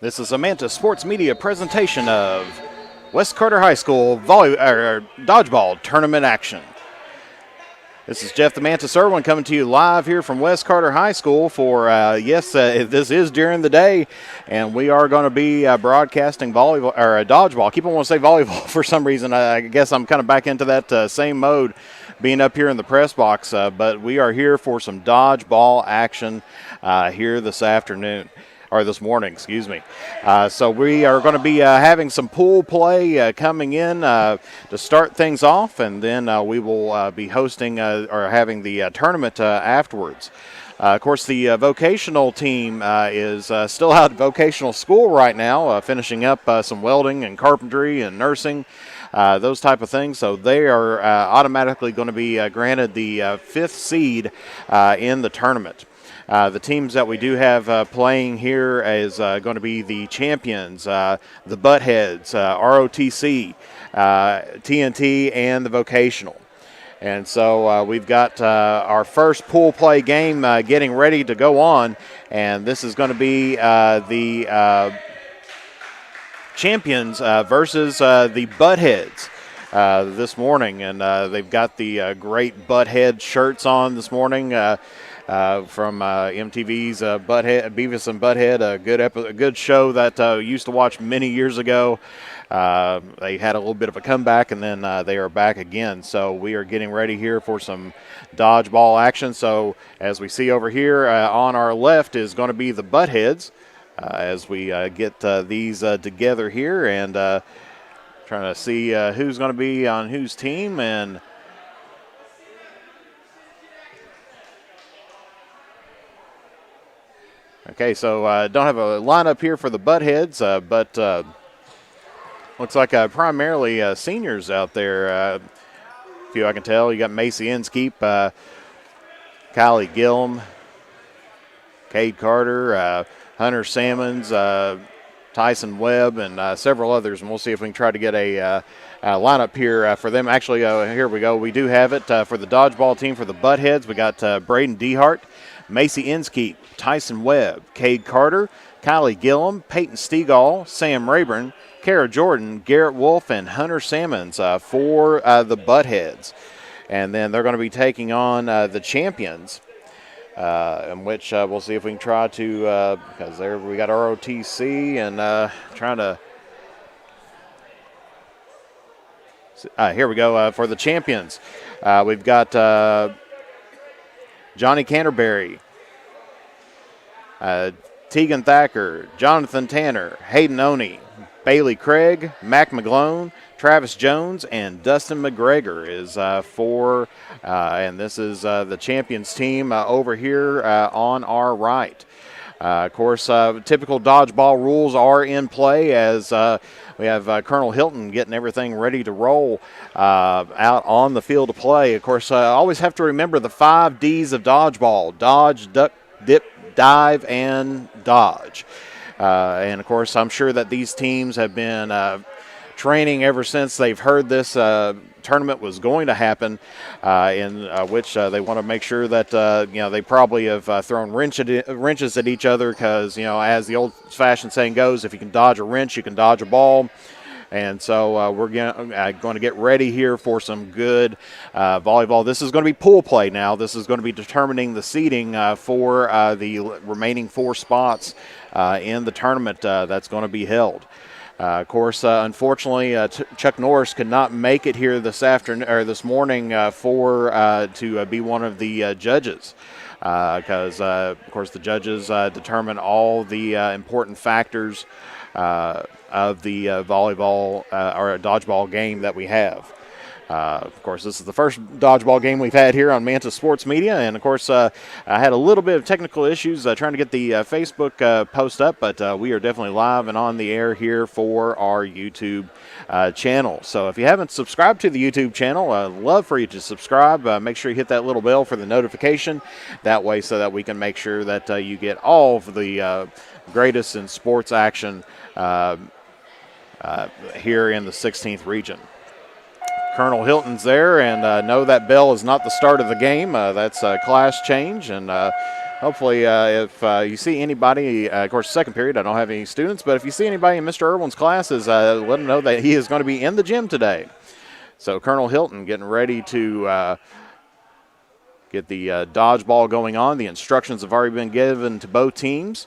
This is a Manta Sports Media presentation of West Carter High School dodgeball tournament action. This is Jeff the Mantis Irwin coming to you live here from West Carter High School for, this is during the day, and we are going to be broadcasting volleyball or dodgeball. I keep on wanting to say volleyball for some reason. I guess I'm kind of back into that same mode being up here in the press box, but we are here for some dodgeball action here this afternoon. Or this morning, excuse me. So we are going to be having some pool play coming in to start things off, and then we will be hosting or having the tournament afterwards. Of course, the vocational team is still out at vocational school right now, finishing up some welding and carpentry and nursing, those type of things. So they are automatically going to be granted the fifth seed in the tournament. The teams that we do have playing here is going to be the champions, the Buttheads, ROTC, TNT, and the vocational. And so we've got our first pool play game getting ready to go on, and this is going to be the champions versus the Buttheads this morning. And they've got the great Butthead shirts on this morning. From MTV's Beavis and Butthead, a good show that used to watch many years ago. They had a little bit of a comeback, and then they are back again. So we are getting ready here for some dodgeball action. So as we see over here on our left is going to be the Buttheads as we get these together here and trying to see who's going to be on whose team. And okay, so don't have a lineup here for the Buttheads, but looks like primarily seniors out there. A few I can tell. You got Macy Inskeep, Kylie Gillum, Cade Carter, Hunter Salmons, Tyson Webb, and several others. And we'll see if we can try to get a lineup here for them. Actually, here we go. We do have it for the dodgeball team for the Buttheads. We got Braden Dehart, Macy Inskeep, Tyson Webb, Cade Carter, Kylie Gillum, Peyton Stegall, Sam Rayburn, Kara Jordan, Garrett Wolf, and Hunter Salmons for the Buttheads. And then they're going to be taking on the champions, in which we'll see if we can try to, because there we got ROTC and trying to, here we go for the champions. We've got Johnny Canterbury, Tegan Thacker, Jonathan Tanner, Hayden Oney, Bailey Craig, Mac McGlone, Travis Jones, and Dustin McGregor is for, and this is the champions team over here on our right. Of course, typical dodgeball rules are in play as we have Colonel Hilton getting everything ready to roll out on the field of play. Of course, always have to remember the 5 Ds of dodgeball: dodge, duck, dip, dive, and dodge. And, of course, I'm sure that these teams have been training ever since they've heard this tournament was going to happen, in which they want to make sure that, they probably have thrown wrenches at each other because, as the old-fashioned saying goes, if you can dodge a wrench, you can dodge a ball. And so we're going to get ready here for some good volleyball. This is going to be pool play now. This is going to be determining the seeding for the remaining 4 spots in the tournament that's going to be held. Of course, unfortunately, Chuck Norris could not make it here this afternoon or this morning to be one of the judges, because of course the judges determine all the important factors of the volleyball or dodgeball game that we have. Of course, this is the first dodgeball game we've had here on Manta Sports Media, and of course, I had a little bit of technical issues trying to get the Facebook post up, but we are definitely live and on the air here for our YouTube channel. So if you haven't subscribed to the YouTube channel, I'd love for you to subscribe. Make sure you hit that little bell for the notification. That way so that we can make sure that you get all of the greatest in sports action here in the 16th region. Colonel Hilton's there, and no, that bell is not the start of the game. That's a class change, and hopefully, if you see anybody, of course, second period, I don't have any students, but if you see anybody in Mr. Irwin's classes, let him know that he is going to be in the gym today. So Colonel Hilton getting ready to get the dodgeball going on. The instructions have already been given to both teams.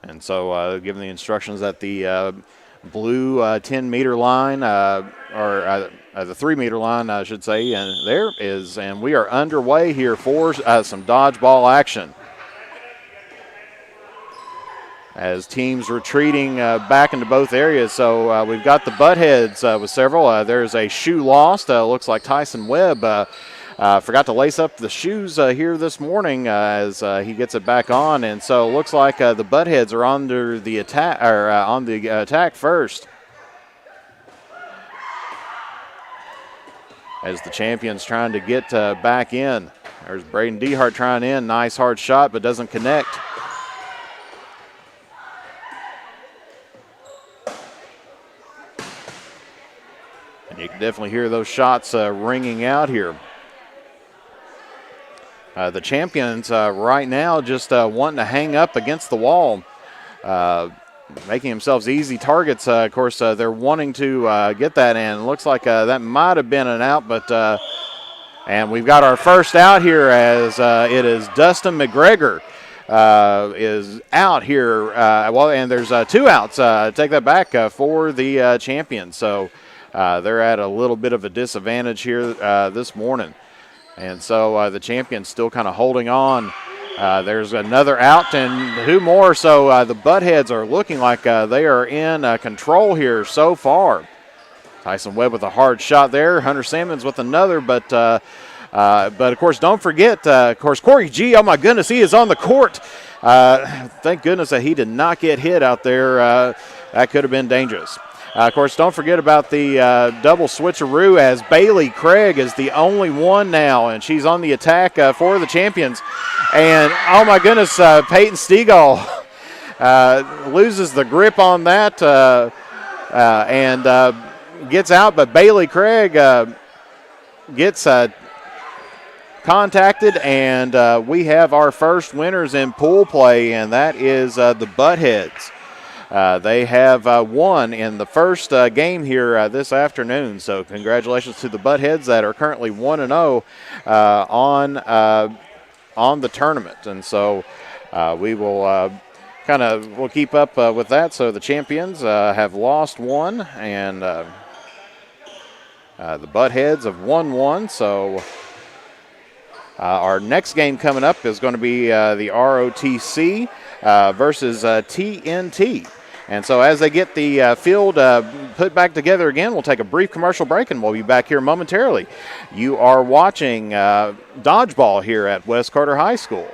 And so given the instructions that the blue 10-meter line, or the 3-meter line, I should say, and there is, and we are underway here for some dodgeball action. As teams retreating back into both areas. So we've got the butt heads with several. There's a shoe lost. Looks like Tyson Webb forgot to lace up the shoes here this morning as he gets it back on. And so it looks like the butt heads are under the attack, or on the attack first. As the champions trying to get back in. There's Braden Dehart trying in. Nice hard shot, but doesn't connect. You can definitely hear those shots ringing out here. The champions right now just wanting to hang up against the wall, making themselves easy targets. Of course, they're wanting to get that in. Looks like that might have been an out, but and we've got our first out here as it is Dustin McGregor is out here. Well, and there's 2 outs. Take that back for the champions. So they're at a little bit of a disadvantage here this morning. And so the champions still kind of holding on. There's another out, and 2 more. So the Buttheads are looking like they are in control here so far. Tyson Webb with a hard shot there. Hunter Sammons with another, but of course, don't forget, of course, Corey G. Oh my goodness, he is on the court. Thank goodness that he did not get hit out there. That could have been dangerous. Of course, don't forget about the double switcheroo as Bailey Craig is the only one now, and she's on the attack for the champions. And, oh, my goodness, Peyton Stegall loses the grip on that and gets out, but Bailey Craig gets contacted, and we have our first winners in pool play, and that is the Buttheads. They have won in the first game here this afternoon. So congratulations to the Buttheads that are currently 1-0 on the tournament. And so we will we'll keep up with that. So the champions have lost 1, and the Buttheads have won 1. So our next game coming up is going to be the ROTC versus TNT. And so as they get the field put back together again, we'll take a brief commercial break, and we'll be back here momentarily. You are watching Dodgeball here at West Carter High School.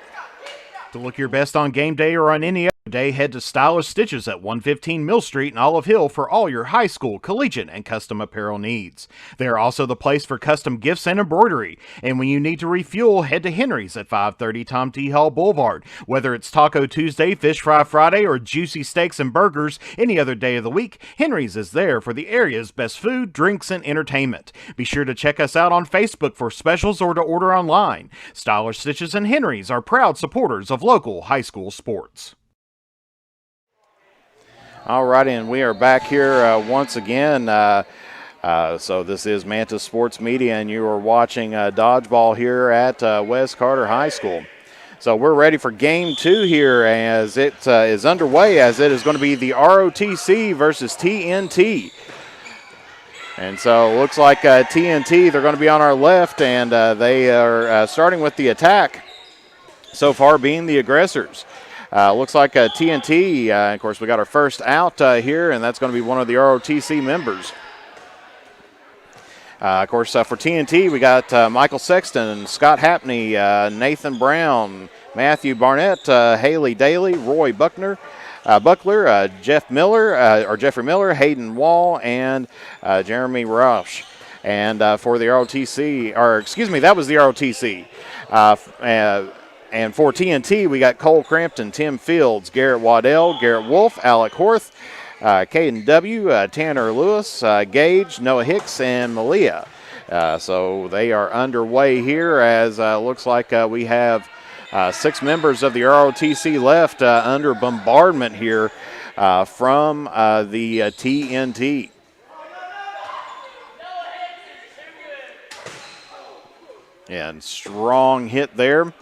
To look your best on game day or on any other day, head to Stylish Stitches at 115 Mill Street in Olive Hill for all your high school, collegiate, and custom apparel needs. They are also the place for custom gifts and embroidery. And when you need to refuel, head to Henry's at 530 Tom T. Hall Boulevard. Whether it's Taco Tuesday, Fish Fry Friday, or juicy steaks and burgers any other day of the week, Henry's is there for the area's best food, drinks, and entertainment. Be sure to check us out on Facebook for specials or to order online. Stylish Stitches and Henry's are proud supporters of local high school sports. All right, and we are back here once again. So this is Manta Sports Media, and you are watching Dodgeball here at West Carter High School. So we're ready for Game 2 here as it is underway, as it is going to be the ROTC versus TNT. And so it looks like TNT, they're going to be on our left, and they are starting with the attack, so far being the aggressors. Looks like TNT, of course, we got our first out here, and that's going to be one of the ROTC members. Of course, for TNT, we got Michael Sexton, Scott Hapney, Nathan Brown, Matthew Barnett, Haley Daly, Roy Buckler, Jeffrey Miller, Hayden Wall, and Jeremy Roush. And for the ROTC, or excuse me, that was the ROTC. And for TNT, we got Cole Crampton, Tim Fields, Garrett Waddell, Garrett Wolf, Alec Horth, Caden W., Tanner Lewis, Gage, Noah Hicks, and Malia. So they are underway here as looks like we have 6 members of the ROTC left under bombardment here from the TNT. And strong hit there.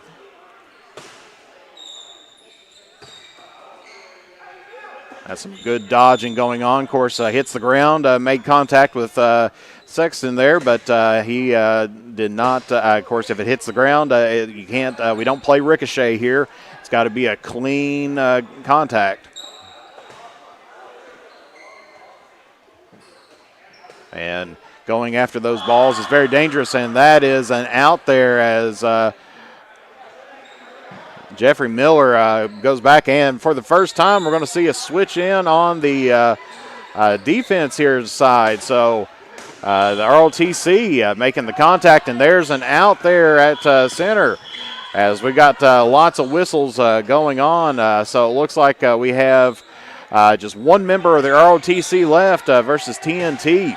That's some good dodging going on. Of course, hits the ground, made contact with Sexton there, but he did not. Of course, if it hits the ground, you can't. We don't play ricochet here. It's got to be a clean contact. And going after those balls is very dangerous, and that is an out there as Jeffrey Miller goes back, and for the first time, we're going to see a switch in on the defense here side. So the ROTC making the contact, and there's an out there at center as we got lots of whistles going on. So it looks like we have just one member of the ROTC left versus TNT.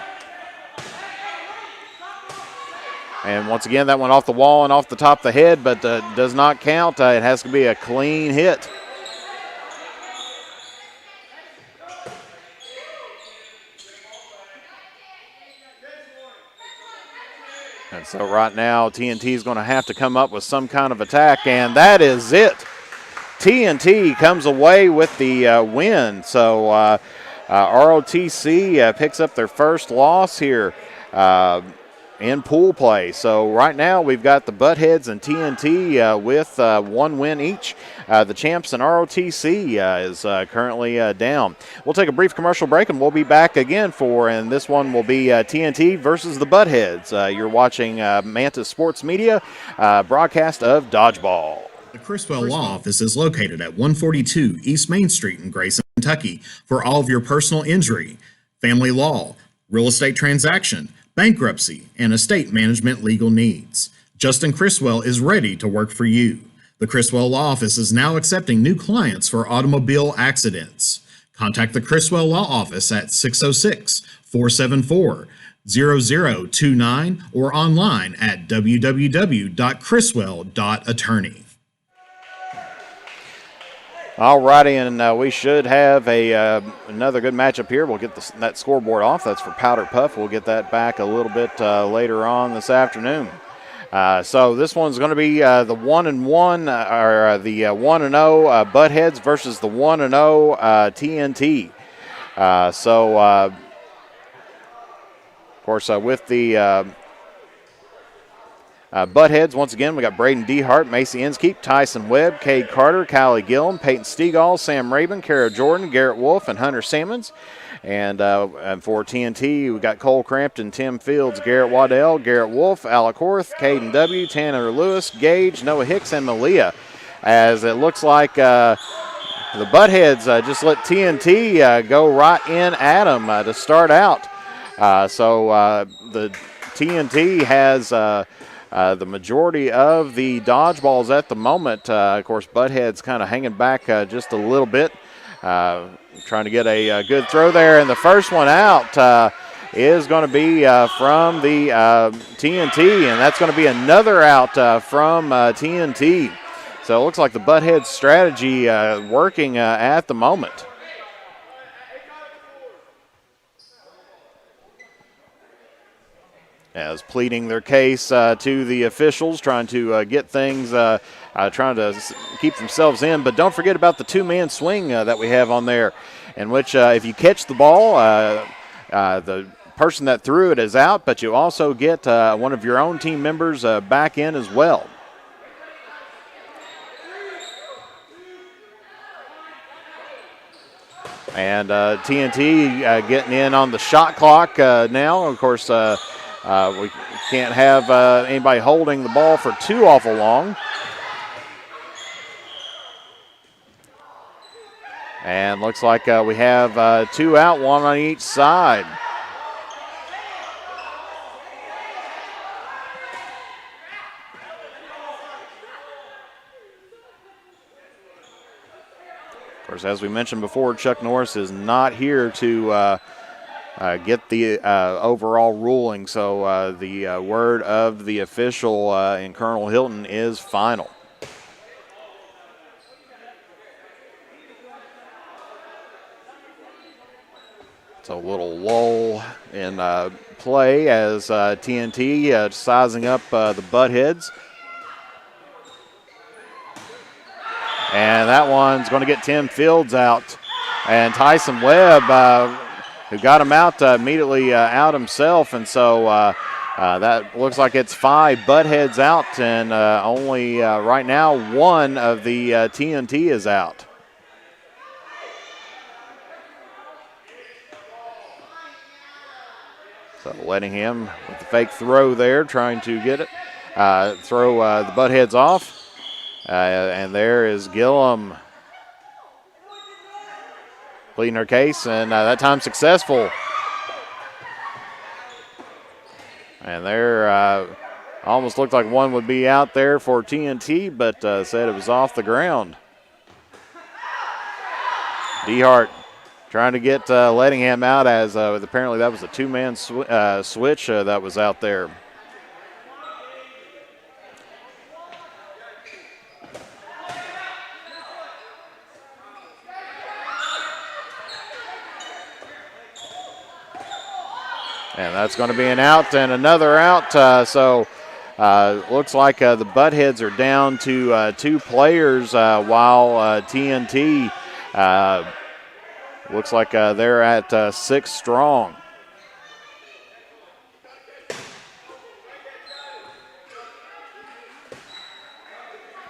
And once again, that went off the wall and off the top of the head, but does not count. It has to be a clean hit. And so right now, TNT is going to have to come up with some kind of attack, and that is it. TNT comes away with the win. So ROTC picks up their first loss here in pool play. So right now we've got the Buttheads and TNT with one win each. The champs and ROTC is currently down. We'll take a brief commercial break and we'll be back again and this one will be TNT versus the Buttheads. You're watching Mantis Sports Media broadcast of Dodgeball. The Criswell Law Office is located at 142 East Main Street in Grayson, Kentucky for all of your personal injury, family law, real estate transaction, bankruptcy, and estate management legal needs. Justin Criswell is ready to work for you. The Criswell Law Office is now accepting new clients for automobile accidents. Contact the Criswell Law Office at 606-474-0029 or online at www.criswell.attorney. All righty, and we should have another good matchup here. We'll get that scoreboard off. That's for Powder Puff. We'll get that back a little bit later on this afternoon. So this one's going to be the 1-1 or the 1-0 Buttheads versus the 1-0 TNT. Of course, with the Buttheads, once again, we got Braden Dehart, Macy Inskeep, Tyson Webb, Cade Carter, Callie Gillum, Peyton Stegall, Sam Rabin, Kara Jordan, Garrett Wolf, and Hunter Sammons. And for TNT, we got Cole Crampton, Tim Fields, Garrett Waddell, Garrett Wolf, Alec Horth, Caden W., Tanner Lewis, Gage, Noah Hicks, and Malia. As it looks like the Buttheads just let TNT go right in at them to start out. The TNT has the majority of the dodgeballs at the moment. Of course, Butthead's kind of hanging back just a little bit, trying to get a good throw there. And the first one out is going to be from the TNT, and that's going to be another out from TNT. So it looks like the Butthead strategy working at the moment. As pleading their case to the officials, trying to get things, trying to keep themselves in. But don't forget about the two-man swing that we have on there, in which if you catch the ball, the person that threw it is out, but you also get one of your own team members back in as well. And TNT getting in on the shot clock now. Of course, we can't have anybody holding the ball for too awful long. And looks like we have two out, one on each side. Of course, as we mentioned before, Chuck Norris is not here to get the overall ruling, so the word of the official in Colonel Hilton is final. It's a little lull in play as TNT sizing up the Buttheads. And that one's going to get Tim Fields out. And Tyson Webb, who got him out, immediately out himself. And so that looks like it's 5 Buttheads out. And only right now 1 of the TNT is out. So Lettingham with the fake throw there, trying to get it. Throw the Buttheads off. And there is Gillum pleading her case, and that time successful. And there almost looked like one would be out there for TNT, but said it was off the ground. DeHart trying to get Lettingham out, as apparently that was a 2-man switch that was out there. And that's going to be an out and another out. So looks like the Buttheads are down to 2 players, while TNT looks like they're at 6 strong.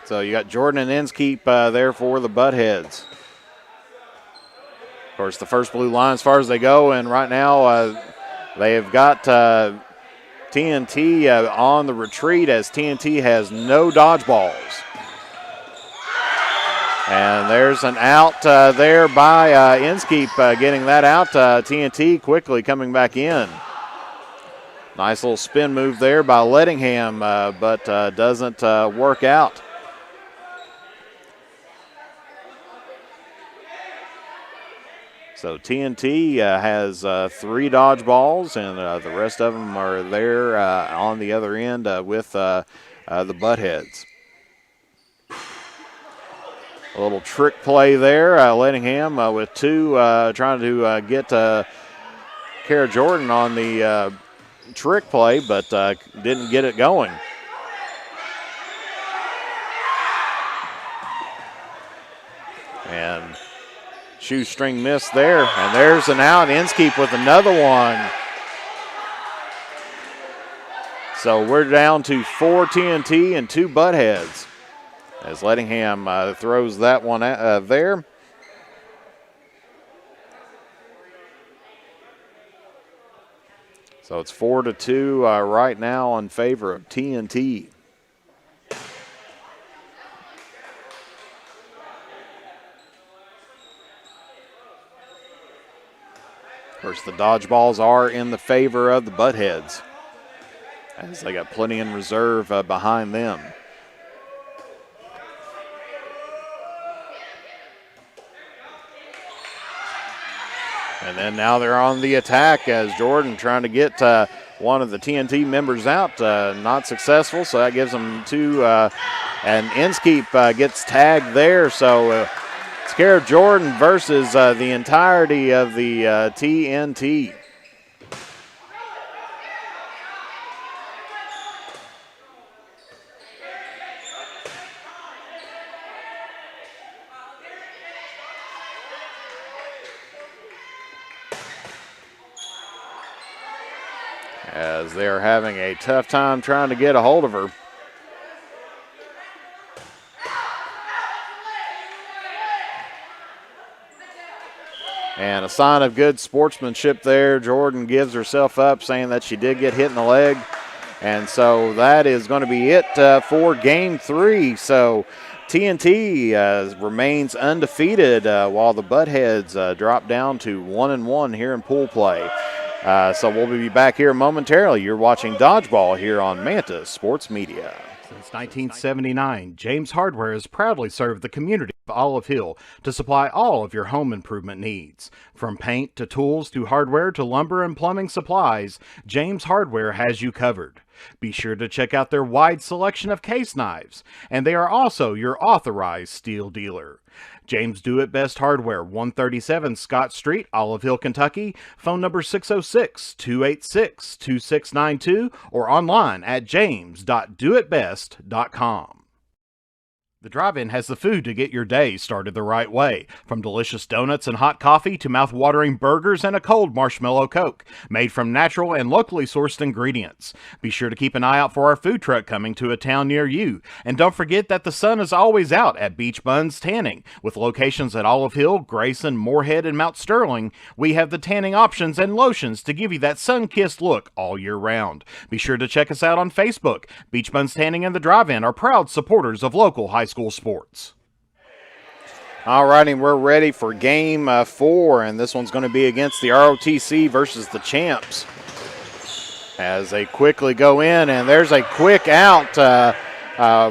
So you got Jordan and Inskeep there for the Buttheads. Of course, the first blue line as far as they go, and right now they have got TNT on the retreat, as TNT has no dodgeballs. And there's an out there by Inskeep getting that out. TNT quickly coming back in. Nice little spin move there by Lettingham, but doesn't work out. So TNT has 3 dodgeballs, and the rest of them are there on the other end with the Buttheads. A little trick play there, Lettingham with 2, trying to get Kara Jordan on the trick play, but didn't get it going. And shoestring miss there, and there's an out. Inskeep with another one. So we're down to 4 TNT and 2 Buttheads, as Lettingham throws that one there. So it's 4-2 right now in favor of TNT. Of course, the dodgeballs are in the favor of the Buttheads, as they got plenty in reserve behind them. And then now they're on the attack, as Jordan trying to get one of the TNT members out. Not successful, so that gives them 2. And Inskeep gets tagged there, so it's Kara Jordan versus the entirety of the TNT. As they're having a tough time trying to get a hold of her. And a sign of good sportsmanship there. Jordan gives herself up, saying that she did get hit in the leg. And so that is going to be it for Game 3. So TNT remains undefeated while the Buttheads drop down to 1-1 here in pool play. So we'll be back here momentarily. You're watching Dodgeball here on Manta Sports Media. Since 1979, James Hardware has proudly served the community of Olive Hill to supply all of your home improvement needs. From paint to tools to hardware to lumber and plumbing supplies, James Hardware has you covered. Be sure to check out their wide selection of case knives, and they are also your authorized steel dealer. James Do It Best Hardware, 137 Scott Street, Olive Hill, Kentucky. Phone number 606-286-2692 or online at james.doitbest.com. The Drive-In has the food to get your day started the right way. From delicious donuts and hot coffee to mouth-watering burgers and a cold marshmallow Coke, made from natural and locally sourced ingredients. Be sure to keep an eye out for our food truck coming to a town near you. And don't forget that the sun is always out at Beach Buns Tanning. With locations at Olive Hill, Grayson, Moorhead, and Mount Sterling, we have the tanning options and lotions to give you that sun-kissed look all year round. Be sure to check us out on Facebook. Beach Buns Tanning and the Drive-In are proud supporters of local high school sports. All righty, we're ready for game 4, and this one's going to be against the ROTC versus the Champs. As they quickly go in, and there's a quick out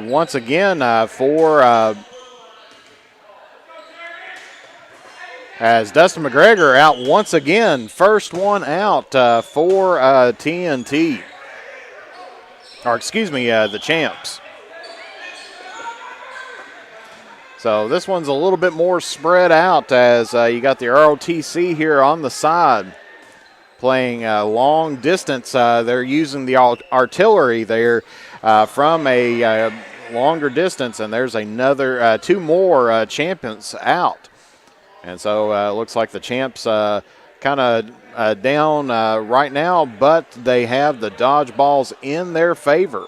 once again for as Dustin McGregor out once again. First one out for TNT. Or excuse me, the Champs. So this one's a little bit more spread out as you got the ROTC here on the side playing long distance. They're using the artillery there from a longer distance, and there's another 2 more champions out. And so it looks like the Champs kind of down right now, but they have the dodgeballs in their favor.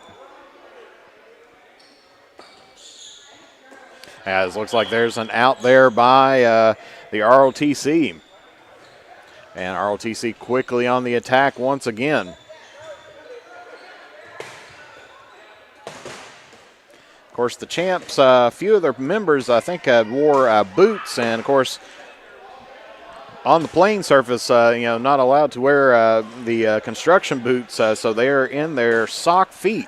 As looks like there's an out there by the ROTC. And ROTC quickly on the attack once again. Of course, the Champs, a few of their members, I think, wore boots. And, of course, on the playing surface, not allowed to wear the construction boots. So they're in their sock feet,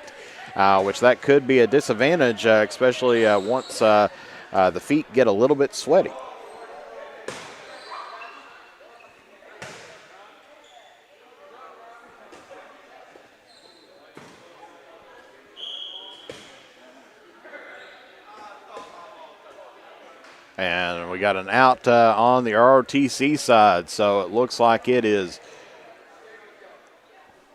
which that could be a disadvantage, especially once the feet get a little bit sweaty. And we got an out on the ROTC side, so it looks like it is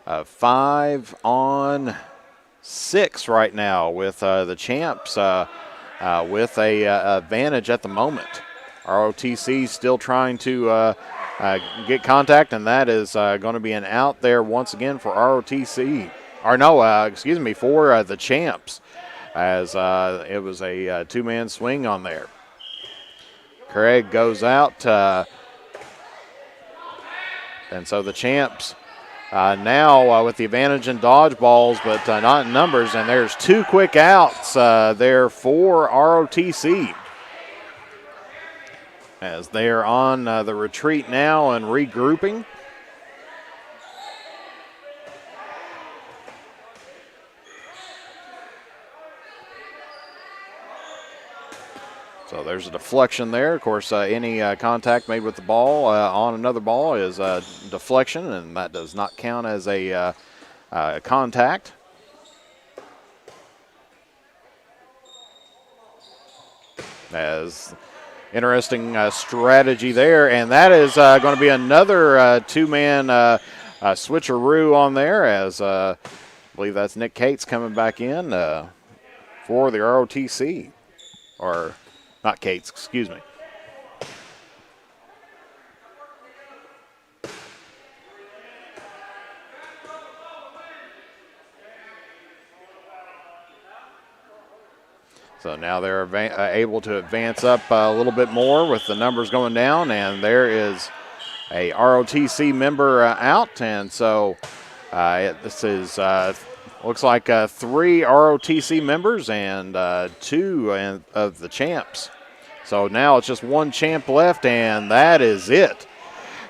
5-on-6 right now with the Champs with a advantage at the moment. ROTC still trying to get contact, and that is going to be an out there once again for ROTC. Or no, excuse me, for the Champs, as it was a 2-man swing on there. Craig goes out, and so the Champs now with the advantage in dodgeballs, but not in numbers, and there's 2 quick outs there for ROTC. As they are on the retreat now and regrouping. So there's a deflection there. Of course, any contact made with the ball on another ball is a deflection, and that does not count as a contact. As interesting strategy there, and that is going to be another 2-man switcheroo on there, as I believe that's Nick Cates coming back in for the ROTC, or not Cates, excuse me. So now they're able to advance up a little bit more with the numbers going down, and there is a ROTC member out, and so this is looks like 3 ROTC members and 2 of the Champs. So now it's just 1 champ left, and that is it.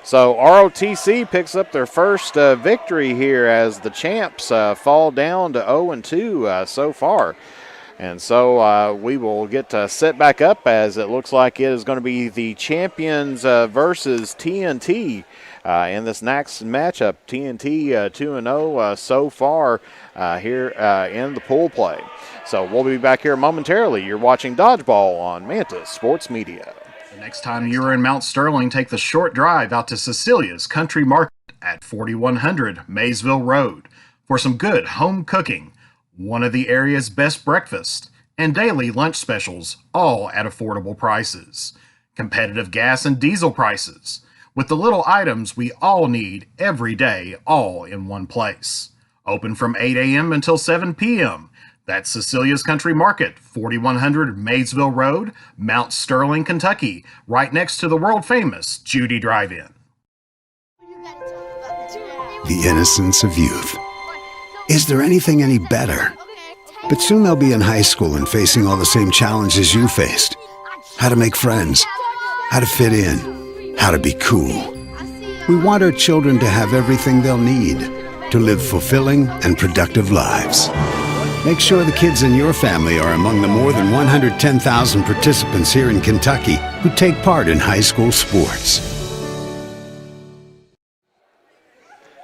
So ROTC picks up their first victory here as the Champs fall down to 0-2 so far. And so we will get set back up as it looks like it is going to be the champions versus TNT in this next matchup. TNT 2-0 so far here in the pool play. So we'll be back here momentarily. You're watching Dodgeball on Mantis Sports Media. The next time you're in Mount Sterling, take the short drive out to Cecilia's Country Market at 4100 Maysville Road for some good home cooking, one of the area's best breakfasts, and daily lunch specials, all at affordable prices. Competitive gas and diesel prices, with the little items we all need every day, all in one place. Open from 8 a.m. until 7 p.m. That's Cecilia's Country Market, 4100 Maysville Road, Mount Sterling, Kentucky, right next to the world-famous Judy Drive-In. The innocence of youth. Is there anything any better? But soon they'll be in high school and facing all the same challenges you faced. How to make friends, how to fit in, how to be cool. We want our children to have everything they'll need to live fulfilling and productive lives. Make sure the kids in your family are among the more than 110,000 participants here in Kentucky who take part in high school sports.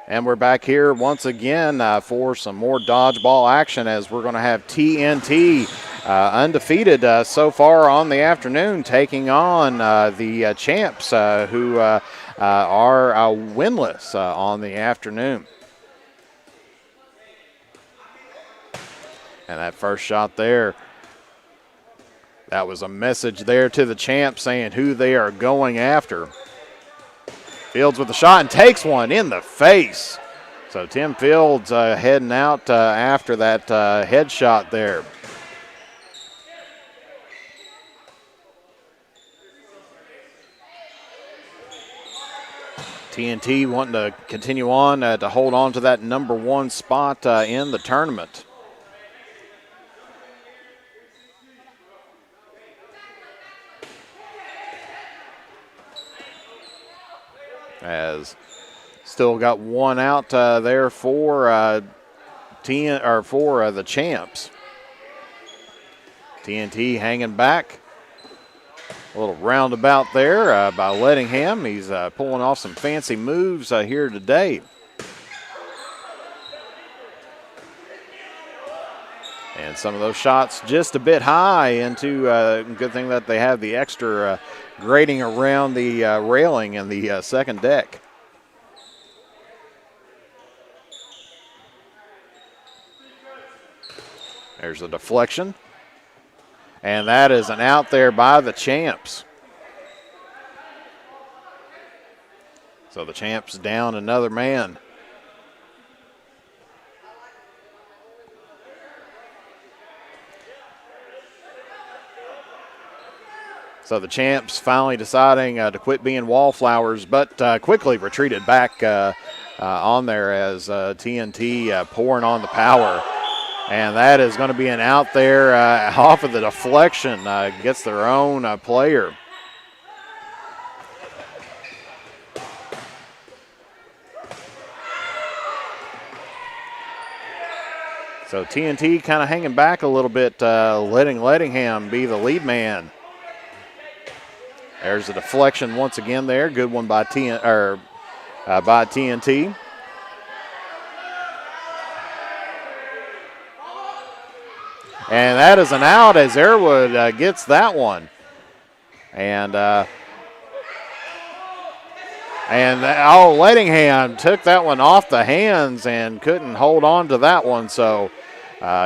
And we're back here once again for some more dodgeball action as we're going to have TNT undefeated so far on the afternoon, taking on the champs who are winless on the afternoon. And that first shot there, that was a message there to the champs saying who they are going after. Fields with the shot and takes one in the face. So Tim Fields heading out after that headshot there. TNT wanting to continue on to hold on to that number one spot in the tournament. As still got one out there for the champs. TNT hanging back. A little roundabout there by Lettingham. He's pulling off some fancy moves here today. And some of those shots just a bit high into, good thing that they have the extra grating around the railing in the second deck. There's a deflection. And that is an out there by the champs. So the champs down another man. So the champs finally deciding to quit being wallflowers, but quickly retreated back on there as TNT pouring on the power. And that is going to be an out there off of the deflection. Gets their own player. So TNT kind of hanging back a little bit, letting Lettingham be the lead man. There's a deflection once again there. Good one by TNT. And that is an out as Airwood gets that one. And Lettingham took that one off the hands and couldn't hold on to that one. So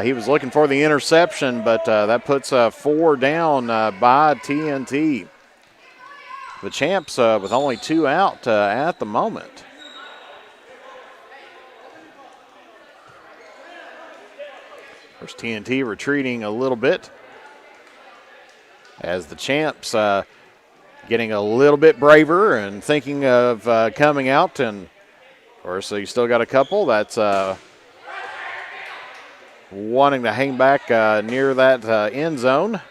he was looking for the interception, but that puts 4 down by TNT. The champs with only 2 out at the moment. There's TNT retreating a little bit as the champs getting a little bit braver and thinking of coming out. And, of course, you still got a couple that's wanting to hang back near that end zone.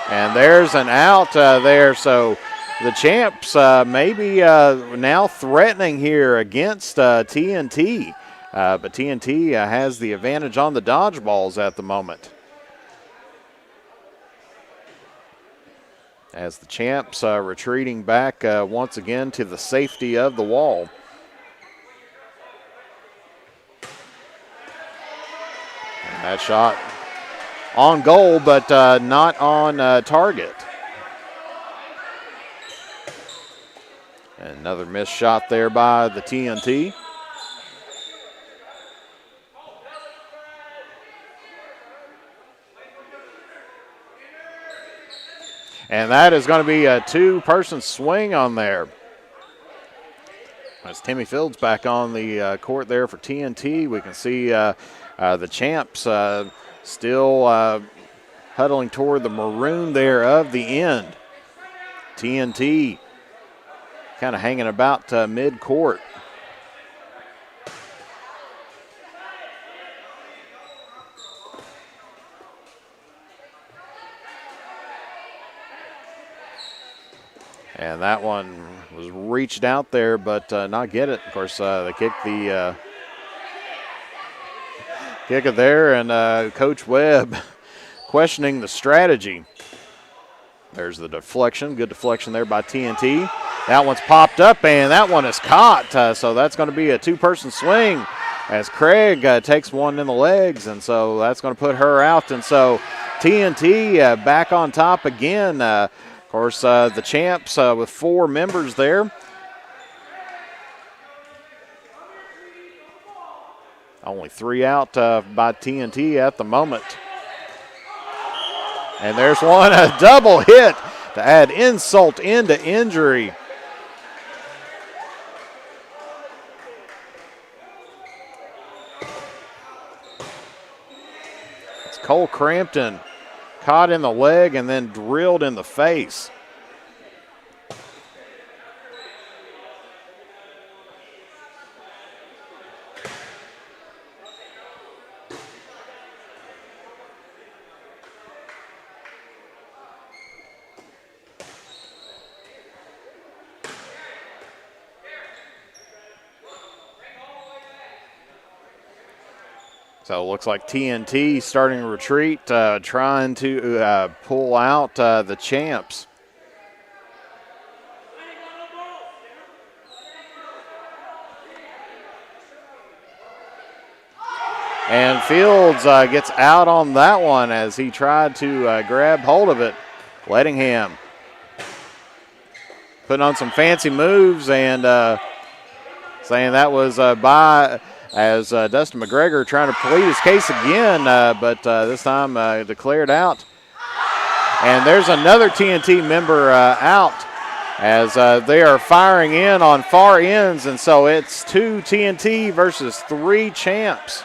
And there's an out there. So the champs maybe now threatening here against TNT. but TNT has the advantage on the dodgeballs at the moment. As the champs retreating back once again to the safety of the wall. And that shot on goal, but not on target. Another missed shot there by the TNT. And that is going to be a two-person swing on there. As Timmy Fields back on the court there for TNT, we can see the champs still huddling toward the maroon there of the end. TNT kind of hanging about mid-court. And that one was reached out there, but not get it. Of course, they kicked the kick it there, and Coach Webb questioning the strategy. There's the deflection. Good deflection there by TNT. That one's popped up, and that one is caught. So that's going to be a two-person swing as Craig takes one in the legs, and so that's going to put her out. And so TNT back on top again. Of course, the champs with four members there. Only three out by TNT at the moment. And there's one, a double hit to add insult into injury. It's Cole Crampton caught in the leg and then drilled in the face. So it looks like TNT starting to retreat, trying to pull out the champs. And Fields gets out on that one as he tried to grab hold of it. Lettingham putting on some fancy moves and saying that was by... as Dustin McGregor trying to plead his case again, but this time declared out. And there's another TNT member out as they are firing in on far ends, and so it's 2 TNT versus 3 champs.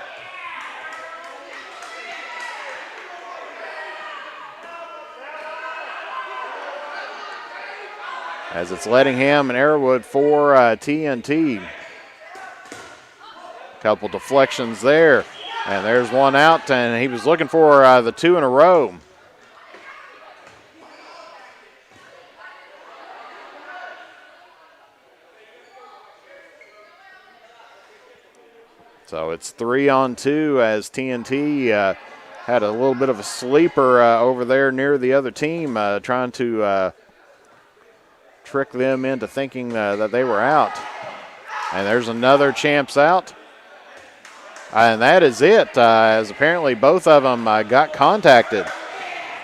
As it's Lettingham and Arrowwood for TNT. Couple deflections there, and there's one out, and he was looking for the 2 in a row. So it's 3-on-2 as TNT had a little bit of a sleeper over there near the other team, trying to trick them into thinking that they were out. And there's another champs out. And that is it, as apparently both of them got contacted.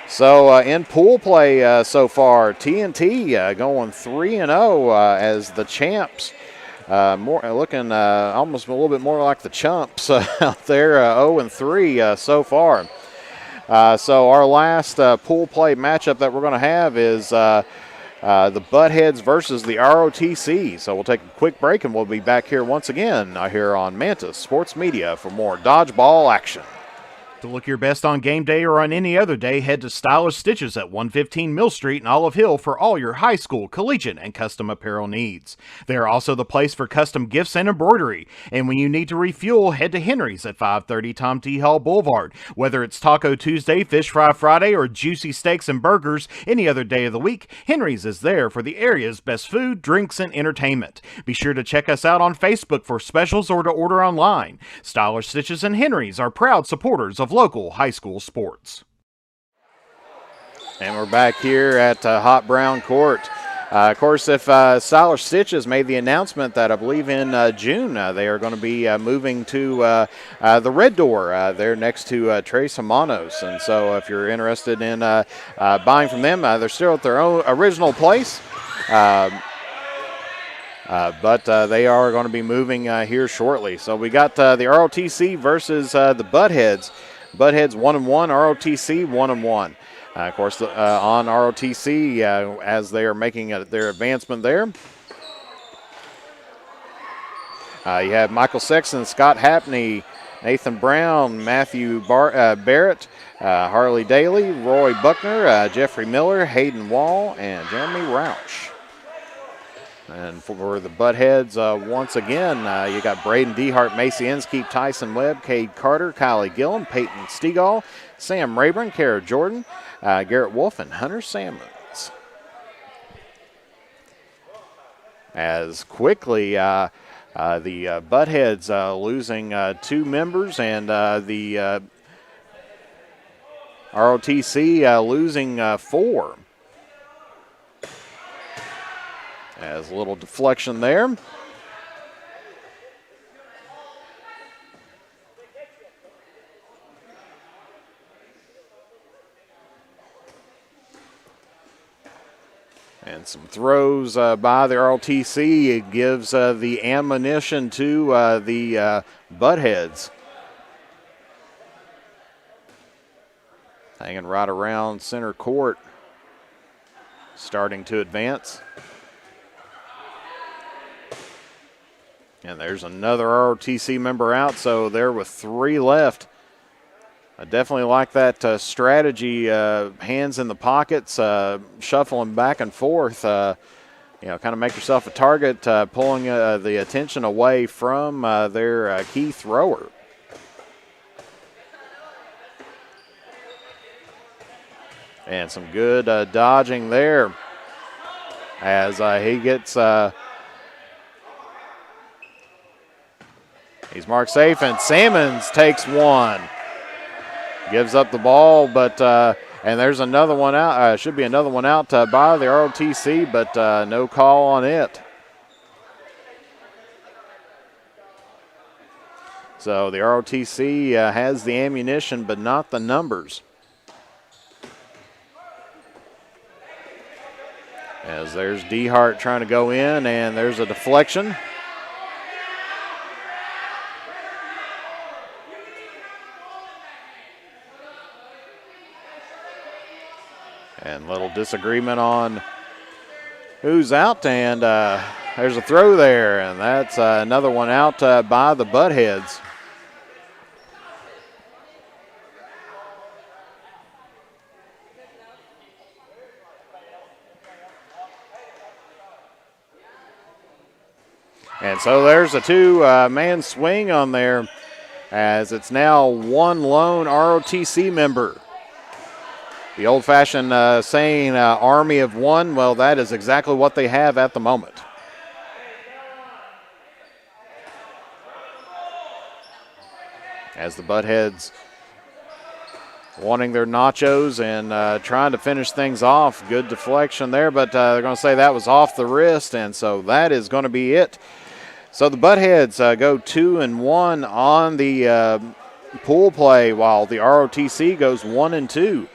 So in pool play so far, TNT going 3-0 as the champs, looking almost a little bit more like the chumps out there, 0-3 so far. So our last pool play matchup that we're going to have is the Buttheads versus the ROTC. So we'll take a quick break and we'll be back here once again here on Mantis Sports Media for more dodgeball action. To look your best on game day or on any other day, head to Stylish Stitches at 115 Mill Street in Olive Hill for all your high school, collegiate, and custom apparel needs. They are also the place for custom gifts and embroidery. And when you need to refuel, head to Henry's at 530 Tom T. Hall Boulevard. Whether it's Taco Tuesday, Fish Fry Friday, or juicy steaks and burgers any other day of the week, Henry's is there for the area's best food, drinks, and entertainment. Be sure to check us out on Facebook for specials or to order online. Stylish Stitches and Henry's are proud supporters of local high school sports. And we're back here at Hot Brown Court. Of course, if Stylish Stitches made the announcement that I believe in June they are going to be moving to the Red Door there next to Tres Hermanos. And so if you're interested in buying from them, they're still at their own original place. But they are going to be moving here shortly. So we got the ROTC versus the Buttheads. Buttheads 1-1, ROTC 1-1. Of course, on ROTC as they are making their advancement there. You have Michael Sexton, Scott Hapney, Nathan Brown, Matthew Barrett, Harley Daly, Roy Buckner, Jeffrey Miller, Hayden Wall, and Jeremy Roush. And for the Buttheads, once again, you got Braden Dehart, Macy Inskeep, Tyson Webb, Cade Carter, Kylie Gillum, Peyton Stegall, Sam Rayburn, Kara Jordan, Garrett Wolf, and Hunter Sammons. As quickly, the Buttheads losing 2 members, and the ROTC losing 4. As a little deflection there. And some throws by the ROTC. It gives the ammunition to the Buttheads. Hanging right around center court. Starting to advance. And there's another ROTC member out, so there with 3 left. I definitely like that strategy, hands in the pockets, shuffling back and forth. Kind of make yourself a target, pulling the attention away from their key thrower. And some good dodging there as he gets... He's marked safe, and Sammons takes one. Gives up the ball, but and there's another one out. Should be another one out by the ROTC, but no call on it. So the ROTC has the ammunition, but not the numbers. As there's Dehart trying to go in, and there's a deflection. And little disagreement on who's out, and there's a throw there, and that's another one out by the Buttheads. And so there's a 2-man swing on there, as it's now one lone ROTC member. The old-fashioned saying, army of one, well, that is exactly what they have at the moment. As the Buttheads wanting their nachos and trying to finish things off. Good deflection there, but they're going to say that was off the wrist, and so that is going to be it. So the Buttheads go 2-1 on the pool play, while the ROTC goes 1-2.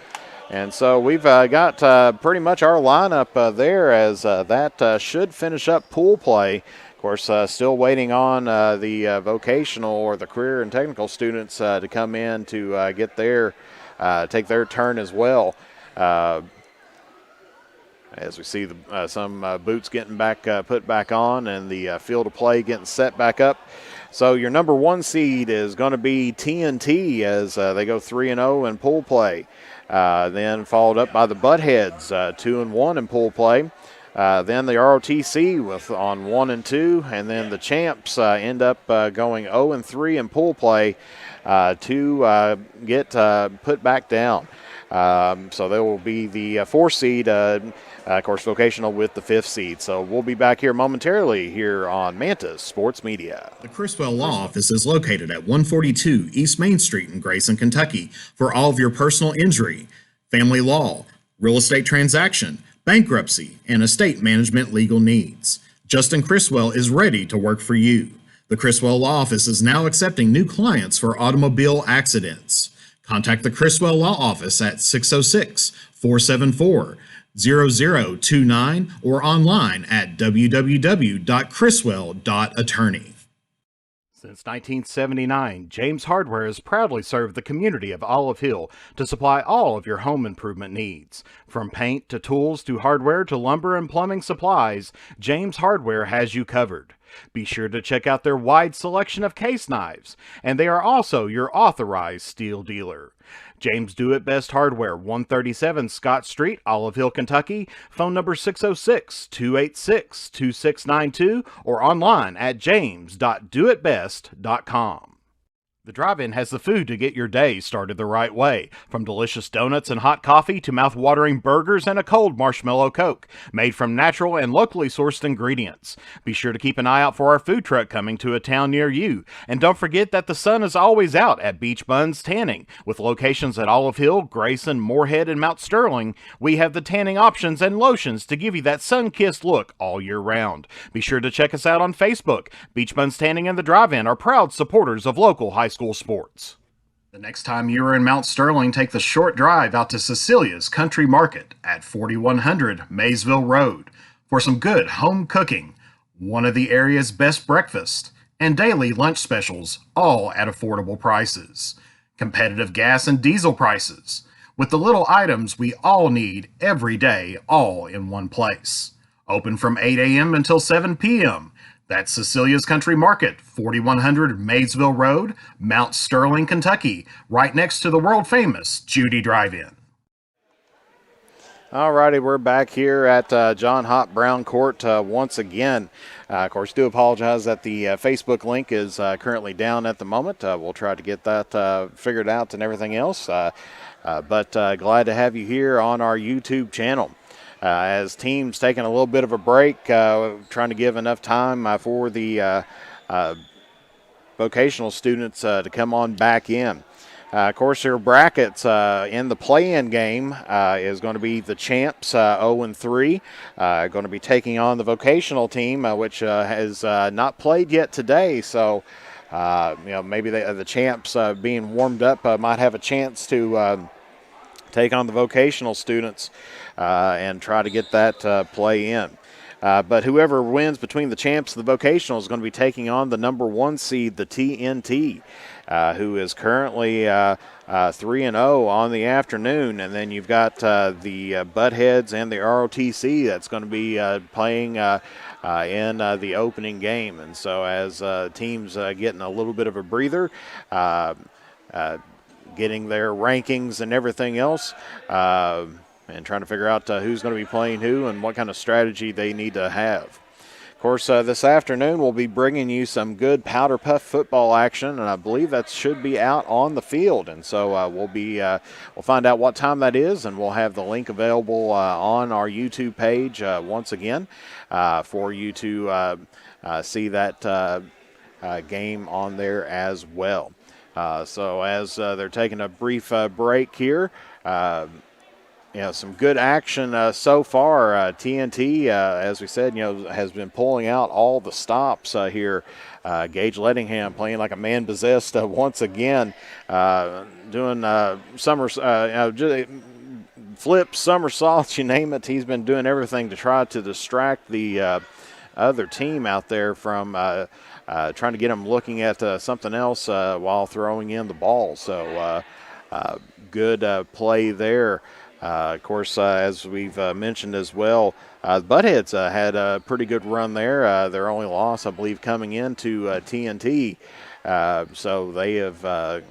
And so we've got pretty much our lineup there, as that should finish up pool play. Of course, still waiting on the vocational or the career and technical students to come in to get their take their turn as well. As we see some boots getting back put back on, and the field of play getting set back up. So your number 1 seed is going to be TNT as they go 3-0 in pool play. Then followed up by the Buttheads, 2-1 in pool play. Then the ROTC with on 1 and 2, and then the Champs end up going 0-3 in pool play to get put back down. So they will be the 4 seed, of course, Vocational with the 5th seed. So we'll be back here momentarily here on Mantis Sports Media. The Criswell Law Office is located at 142 East Main Street in Grayson, Kentucky for all of your personal injury, family law, real estate transaction, bankruptcy, and estate management legal needs. Justin Criswell is ready to work for you. The Criswell Law Office is now accepting new clients for automobile accidents. Contact the Criswell Law Office at 606-474-0029 or online at www.criswell.attorney. Since 1979, James Hardware has proudly served the community of Olive Hill to supply all of your home improvement needs. From paint to tools to hardware to lumber and plumbing supplies, James Hardware has you covered. Be sure to check out their wide selection of case knives, and they are also your authorized steel dealer. James Do It Best Hardware, 137 Scott Street, Olive Hill, Kentucky. Phone number 606-286-2692 or online at james.doitbest.com. The Drive-In has the food to get your day started the right way. From delicious donuts and hot coffee to mouth-watering burgers and a cold marshmallow Coke, made from natural and locally sourced ingredients. Be sure to keep an eye out for our food truck coming to a town near you. And don't forget that the sun is always out at Beach Buns Tanning. With locations at Olive Hill, Grayson, Moorhead, and Mount Sterling, we have the tanning options and lotions to give you that sun-kissed look all year round. Be sure to check us out on Facebook. Beach Buns Tanning and the Drive-In are proud supporters of local high school sports. The next time you are in Mount Sterling, take the short drive out to Cecilia's Country Market at 4100 Maysville Road for some good home cooking, one of the area's best breakfast, and daily lunch specials, all at affordable prices. Competitive gas and diesel prices, with the little items we all need every day, all in one place. Open from 8 a.m. until 7 p.m. That's Cecilia's Country Market, 4100 Maysville Road, Mount Sterling, Kentucky, right next to the world-famous Judy Drive-In. All righty, we're back here at John Hop Brown Court once again. Of course, do apologize that the Facebook link is currently down at the moment. We'll try to get that figured out and everything else. But glad to have you here on our YouTube channel. As teams taking a little bit of a break, trying to give enough time for the vocational students to come on back in. Of course, their brackets in the play-in game is going to be the Champs, 0-3, going to be taking on the vocational team, which has not played yet today. So, maybe the Champs being warmed up might have a chance to take on the vocational students and try to get that play in. But whoever wins between the Champs and the vocational is going to be taking on the number 1 seed, the TNT, who is currently 3-0 on the afternoon. And then you've got the Buttheads and the ROTC that's going to be playing in the opening game. And so as teams getting a little bit of a breather, getting their rankings and everything else, and trying to figure out who's going to be playing who and what kind of strategy they need to have. Of course, this afternoon we'll be bringing you some good powder puff football action, and I believe that should be out on the field. And so we'll find out what time that is, and we'll have the link available on our YouTube page once again for you to see that game on there as well. So as they're taking a brief break here, some good action so far. TNT, as we said, has been pulling out all the stops here. Gage Lettingham playing like a man possessed once again, doing flips, somersaults, you name it. He's been doing everything to try to distract the other team out there from trying to get them looking at something else while throwing in the ball. So good play there Of course, as we've mentioned as well, the Buttheads had a pretty good run there. Their only loss, I believe, coming into TNT. So they have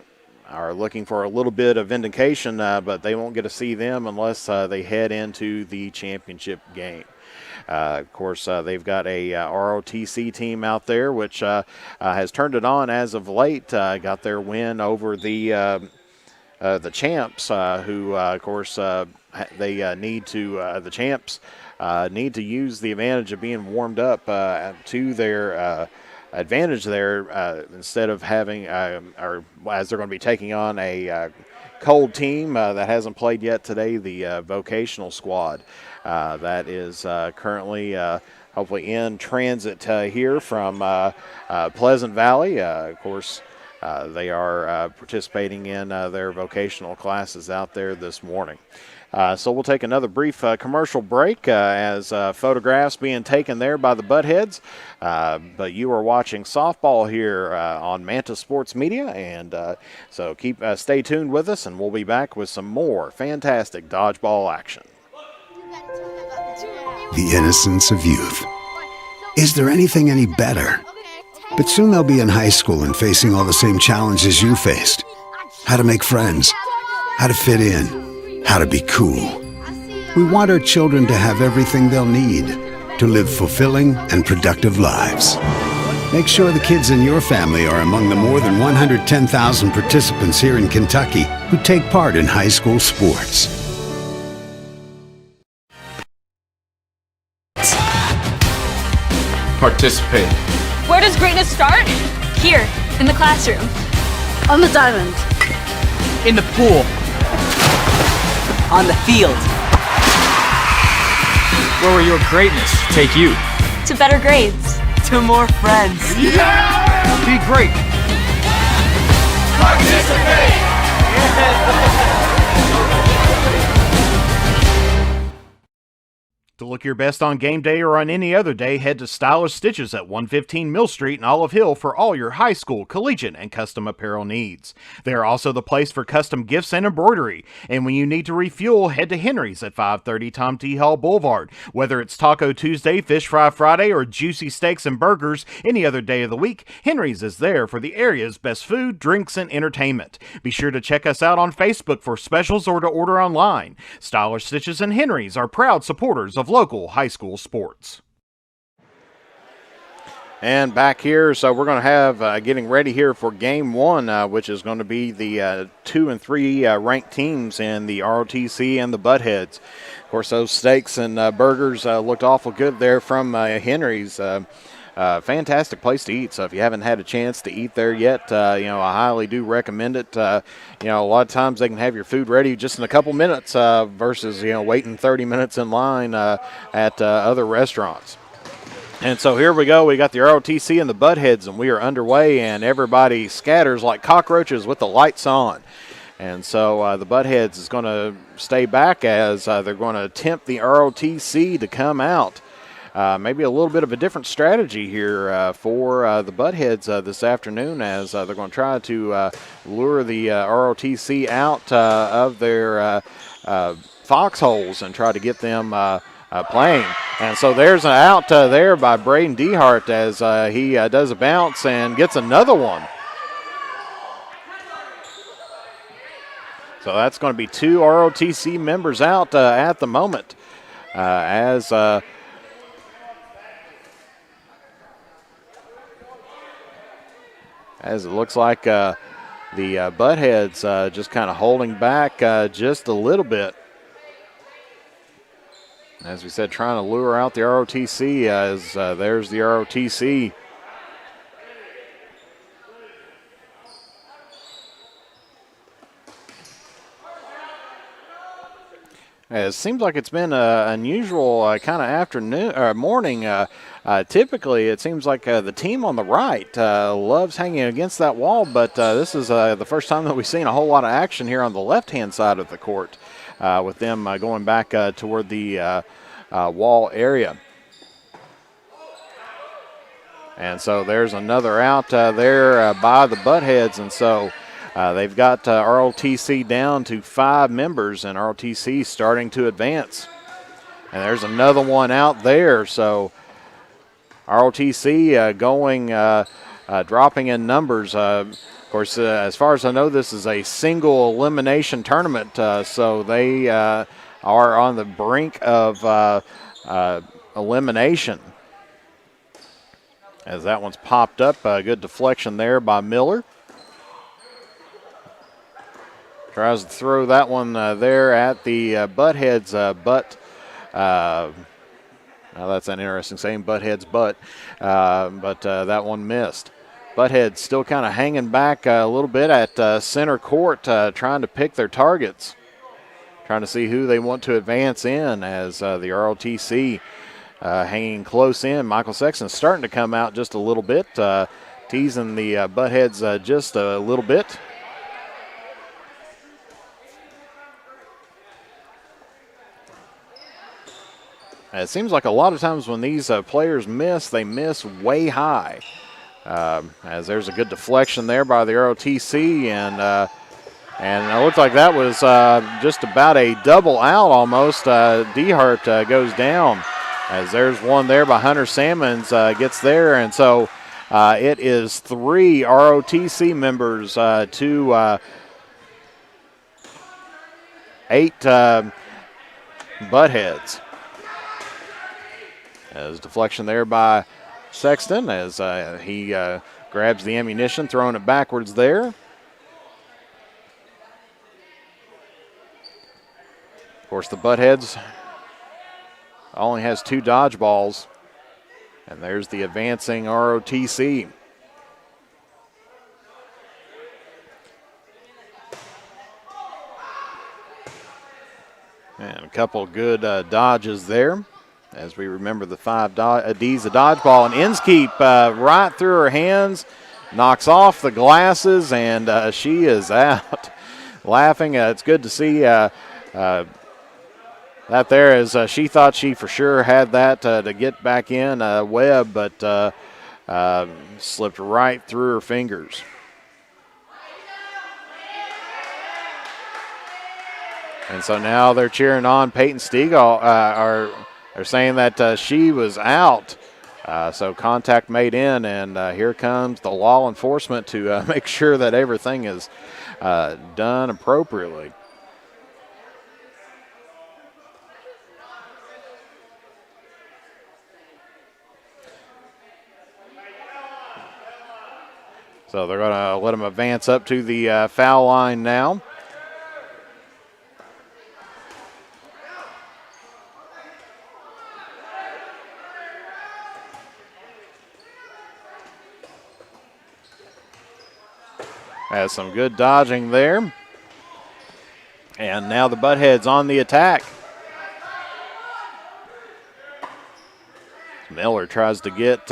are looking for a little bit of vindication, but they won't get to see them unless they head into the championship game. Of course, they've got a ROTC team out there, which has turned it on as of late. Got their win over the champs, who, of course, they need to. The champs need to use the advantage of being warmed up to their advantage there, instead of having, or as they're going to be taking on a cold team that hasn't played yet today, the vocational squad. That is currently hopefully in transit here from Pleasant Valley. Of course, they are participating in their vocational classes out there this morning. So we'll take another brief commercial break as photographs being taken there by the Buttheads. But you are watching softball here on Manta Sports Media, and so stay tuned with us, and we'll be back with some more fantastic dodgeball action. The innocence of youth. Is there anything any better? But soon they'll be in high school and facing all the same challenges you faced. How to make friends, how to fit in, how to be cool. We want our children to have everything they'll need to live fulfilling and productive lives. Make sure the kids in your family are among the more than 110,000 participants here in Kentucky who take part in high school sports. Participate. Where does greatness start? Here, in the classroom. On the diamond. In the pool. On the field. Where will your greatness take you? To better grades. To more friends. Yeah! Be great. Participate! To look your best on game day or on any other day, head to Stylish Stitches at 115 Mill Street in Olive Hill for all your high school, collegiate, and custom apparel needs. They are also the place for custom gifts and embroidery. And when you need to refuel, head to Henry's at 530 Tom T. Hall Boulevard. Whether it's Taco Tuesday, Fish Fry Friday, or juicy steaks and burgers any other day of the week, Henry's is there for the area's best food, drinks, and entertainment. Be sure to check us out on Facebook for specials or to order online. Stylish Stitches and Henry's are proud supporters of local high school sports. And back here, so we're going to have getting ready here for game one, which is going to be the 2 and 3 ranked teams in the ROTC and the Buttheads. Of course, those steaks and burgers looked awful good there from Henry's. Fantastic place to eat. So if you haven't had a chance to eat there yet, I highly do recommend it. A lot of times they can have your food ready just in a couple minutes versus, waiting 30 minutes in line at other restaurants. And so here we go. We got the ROTC and the Buttheads, and we are underway, and everybody scatters like cockroaches with the lights on. And so the Buttheads is going to stay back as they're going to tempt the ROTC to come out. Maybe a little bit of a different strategy here for the Buttheads this afternoon, as they're going to try to lure the ROTC out of their foxholes and try to get them playing. And so there's an out there by Braden Dehart as he does a bounce and gets another one. So that's going to be 2 ROTC members out at the moment as it looks like the Buttheads just kind of holding back just a little bit. As we said, trying to lure out the ROTC as there's the ROTC. It seems like it's been an unusual kind of afternoon or morning. Typically, it seems like the team on the right loves hanging against that wall, but this is the first time that we've seen a whole lot of action here on the left-hand side of the court with them going back toward the wall area. And so there's another out there by the Buttheads, and so they've got ROTC down to 5 members, and ROTC starting to advance. And there's another one out there, so ROTC dropping in numbers. Of course, as far as I know, this is a single elimination tournament, so they are on the brink of elimination. As that one's popped up, a good deflection there by Miller. Tries to throw that one there at the Butthead's butt. Now that's an interesting saying, Butthead's butt, but that one missed. Butthead still kind of hanging back a little bit at center court, trying to pick their targets, trying to see who they want to advance in as the ROTC hanging close in. Michael Sexton's starting to come out just a little bit, teasing the Buttheads just a little bit. It seems like a lot of times when these players miss, they miss way high. As there's a good deflection there by the ROTC, and it looked like that was just about a double out almost. DeHart goes down, as there's one there by Hunter Salmons, gets there, and so it is 3 ROTC members to 8 Buttheads. As deflection there by Sexton, as he grabs the ammunition, throwing it backwards there. Of course, the Buttheads only has 2 dodgeballs, and there's the advancing ROTC. And a couple good dodges there, as we remember the 5 D's of dodgeball. And Inskeep right through her hands, knocks off the glasses, and she is out laughing. It's good to see that there, as she thought she for sure had that to get back in Webb, but slipped right through her fingers. And so now they're cheering on Peyton Stegall, they're saying that she was out. So contact made in, and here comes the law enforcement to make sure that everything is done appropriately. So they're going to let them advance up to the foul line now. Has some good dodging there. And now the Buttheads on the attack. Miller tries to get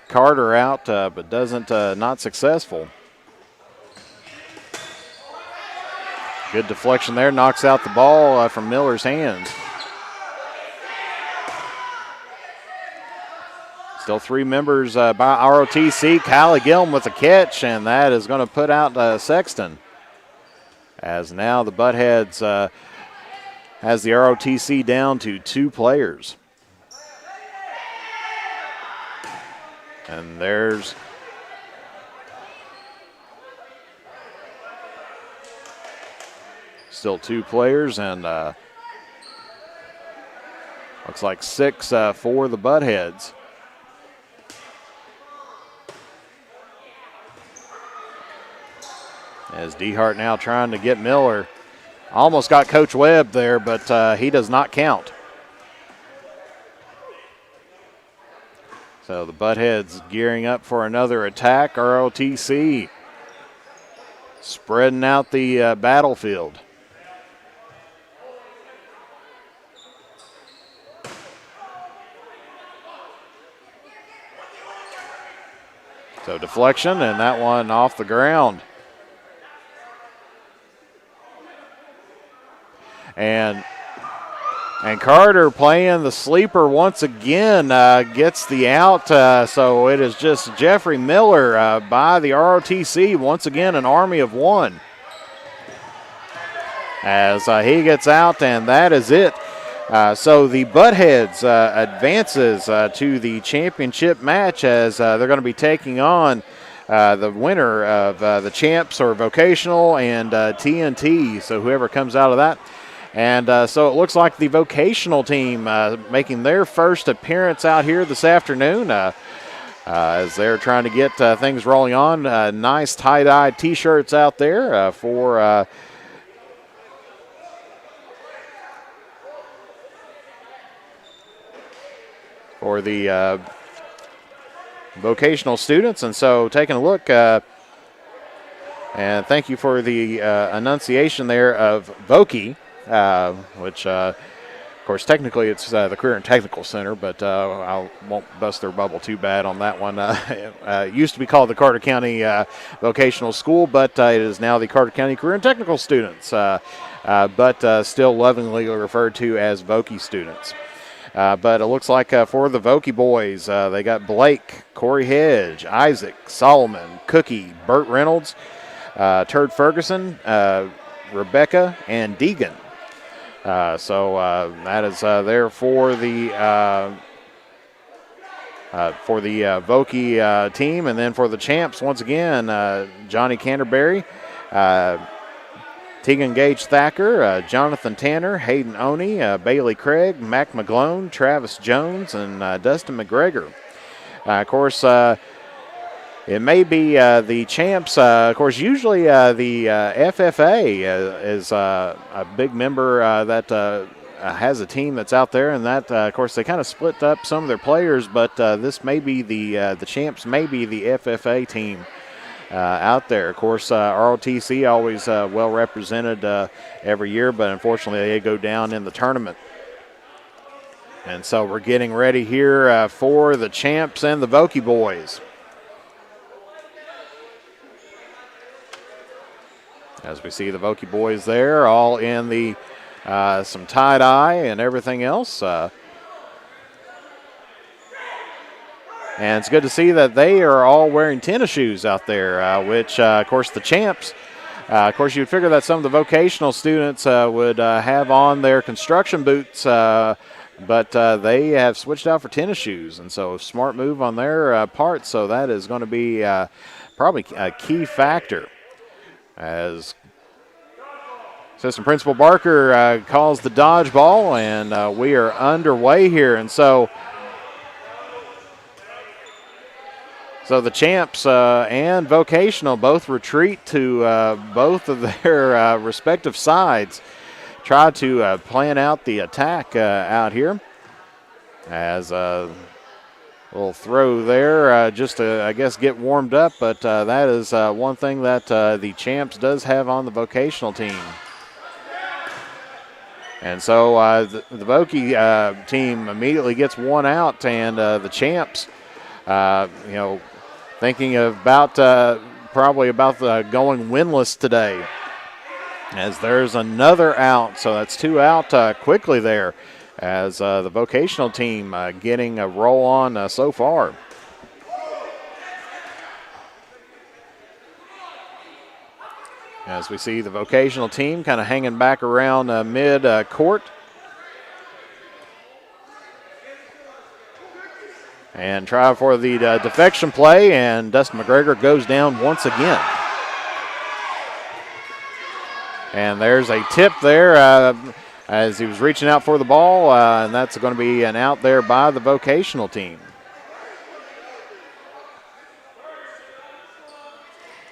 Carter out, but doesn't, not successful. Good deflection there, knocks out the ball from Miller's hands. Still 3 members by ROTC. Kylie Gilm with a catch, and that is going to put out Sexton. As now the Buttheads has the ROTC down to 2 players. And there's still 2 players, and looks like 6 for the Buttheads. As DeHart now trying to get Miller. Almost got Coach Webb there, but he does not count. So the Buttheads gearing up for another attack. ROTC spreading out the battlefield. So deflection, and that one off the ground. And And Carter playing the sleeper once again, gets the out. So it is just Jeffrey Miller by the ROTC. Once again, an army of one. As he gets out, and that is it. So the Buttheads advances to the championship match as they're going to be taking on the winner of the champs or vocational and TNT. So whoever comes out of that. And so it looks like the vocational team making their first appearance out here this afternoon as they're trying to get things rolling on. Nice tie-dye T-shirts out there for the vocational students. And so taking a look, and thank you for the enunciation there of Voki. Which, of course, technically it's the Career and Technical Center, but I won't bust their bubble too bad on that one. It used to be called the Carter County Vocational School, but it is now the Carter County Career and Technical Students, but still lovingly referred to as Voki students. But it looks like for the Voki boys, they got Blake, Corey Hedge, Isaac, Solomon, Cookie, Burt Reynolds, Turd Ferguson, Rebecca, and Deegan. So that is there for the Voki team, and then for the champs once again, Johnny Canterbury, Tegan Gage Thacker, Jonathan Tanner, Hayden Oney, Bailey Craig, Mac McGlone, Travis Jones, and Dustin McGregor. Of course, it may be the champs. Of course, usually the FFA is a big member that has a team that's out there, and that, of course, they kind of split up some of their players, but this may be the champs may be the FFA team out there. Of course, ROTC always well represented every year, but unfortunately they go down in the tournament. And so we're getting ready here for the champs and the Voki boys. As we see the Voki boys there, all in the some tie-dye and everything else. And it's good to see that they are all wearing tennis shoes out there, which, of course, the champs, of course, you'd figure that some of the vocational students would have on their construction boots, but they have switched out for tennis shoes. And so smart move on their part. So that is going to be probably a key factor. As Assistant Principal Barker calls the dodgeball, and we are underway here. And so the champs and vocational both retreat to both of their respective sides, try to plan out the attack out here. As little throw there just to, I guess, get warmed up, but that is one thing that the champs does have on the vocational team. And so the Voki team immediately gets one out, and the champs, thinking about probably about going winless today, as there's another out. So that's two out quickly there, as the vocational team getting a roll on so far. As we see the vocational team kind of hanging back around mid-court. And try for the defection play, and Dustin McGregor goes down once again. And there's a tip there as he was reaching out for the ball, and that's going to be an out there by the vocational team.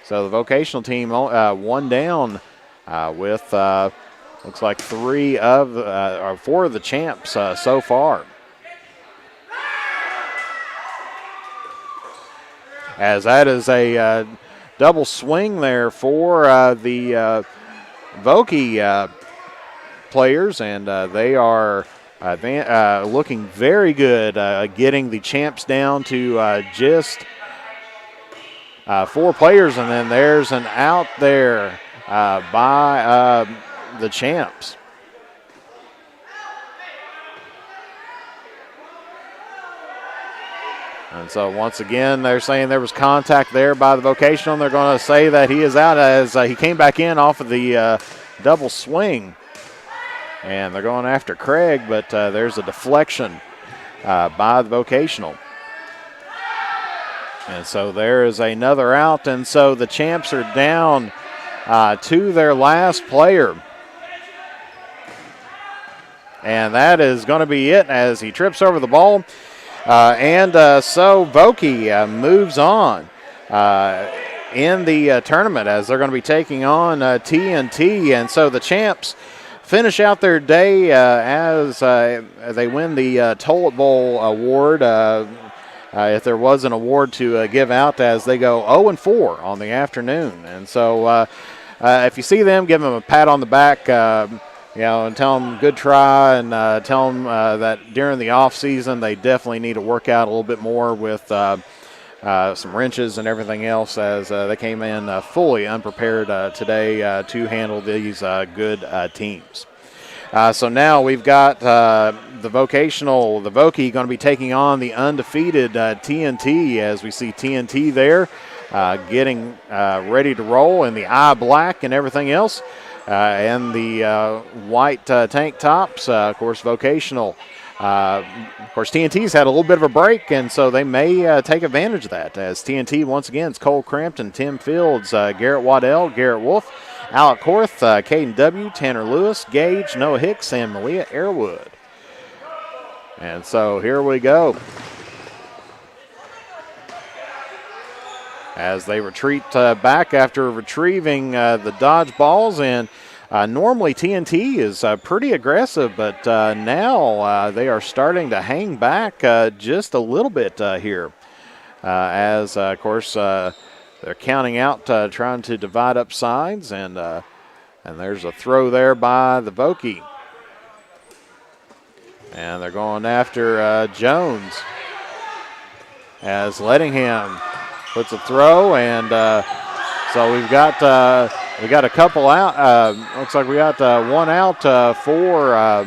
So the vocational team one down with looks like four of the champs so far. As that is a double swing there for the Voki players, and they are looking very good, getting the champs down to just 4 players, and then there's an out there by the champs. And so once again, they're saying there was contact there by the vocational. They're going to say that he is out as he came back in off of the double swing. And they're going after Craig, but there's a deflection by the vocational. And so there is another out, and so the Champs are down to their last player. And that is going to be it as he trips over the ball. So Vokey moves on in the tournament as they're going to be taking on TNT. And so the Champs finish out their day as they win the Toilet Bowl award. If there was an award to give out, as they go 0-4 on the afternoon. And so if you see them, give them a pat on the back, and tell them good try, and tell them that during the off season they definitely need to work out a little bit more with some wrenches and everything else, as they came in fully unprepared today to handle these good teams. So now we've got the Vokey going to be taking on the undefeated TNT, as we see TNT there getting ready to roll in the eye black and everything else. And the white tank tops, of course, vocational. Of course, TNT's had a little bit of a break, and so they may take advantage of that. As TNT, once again, it's Cole Crampton, Tim Fields, Garrett Waddell, Garrett Wolf, Alec Korth, Caden W., Tanner Lewis, Gage, Noah Hicks, and Malia Airwood. And so here we go. As they retreat back after retrieving the dodge balls. And normally TNT is pretty aggressive, but now they are starting to hang back just a little bit here. As, of course, they're counting out, trying to divide up sides. And there's a throw there by the Vokey. And they're going after Jones, as Lettingham puts a throw, and so we've got a couple out. Looks like we got one out for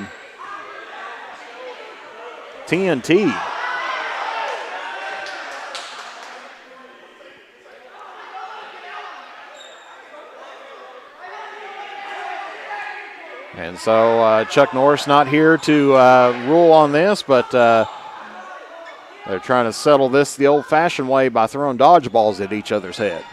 TNT. And so Chuck Norris not here to rule on this, but they're trying to settle this the old-fashioned way by throwing dodgeballs at each other's head.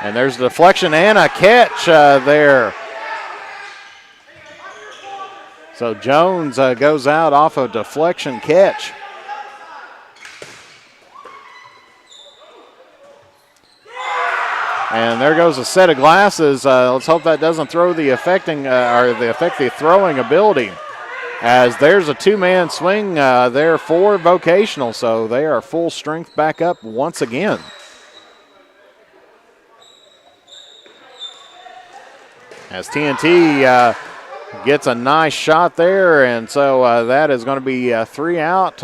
And there's a deflection and a catch there. So Jones goes out off a deflection catch. And there goes a set of glasses. Let's hope that doesn't throw the affect the throwing ability. As there's a two-man swing there for vocational, so they are full strength back up once again. As TNT gets a nice shot there, and so that is going to be 5 out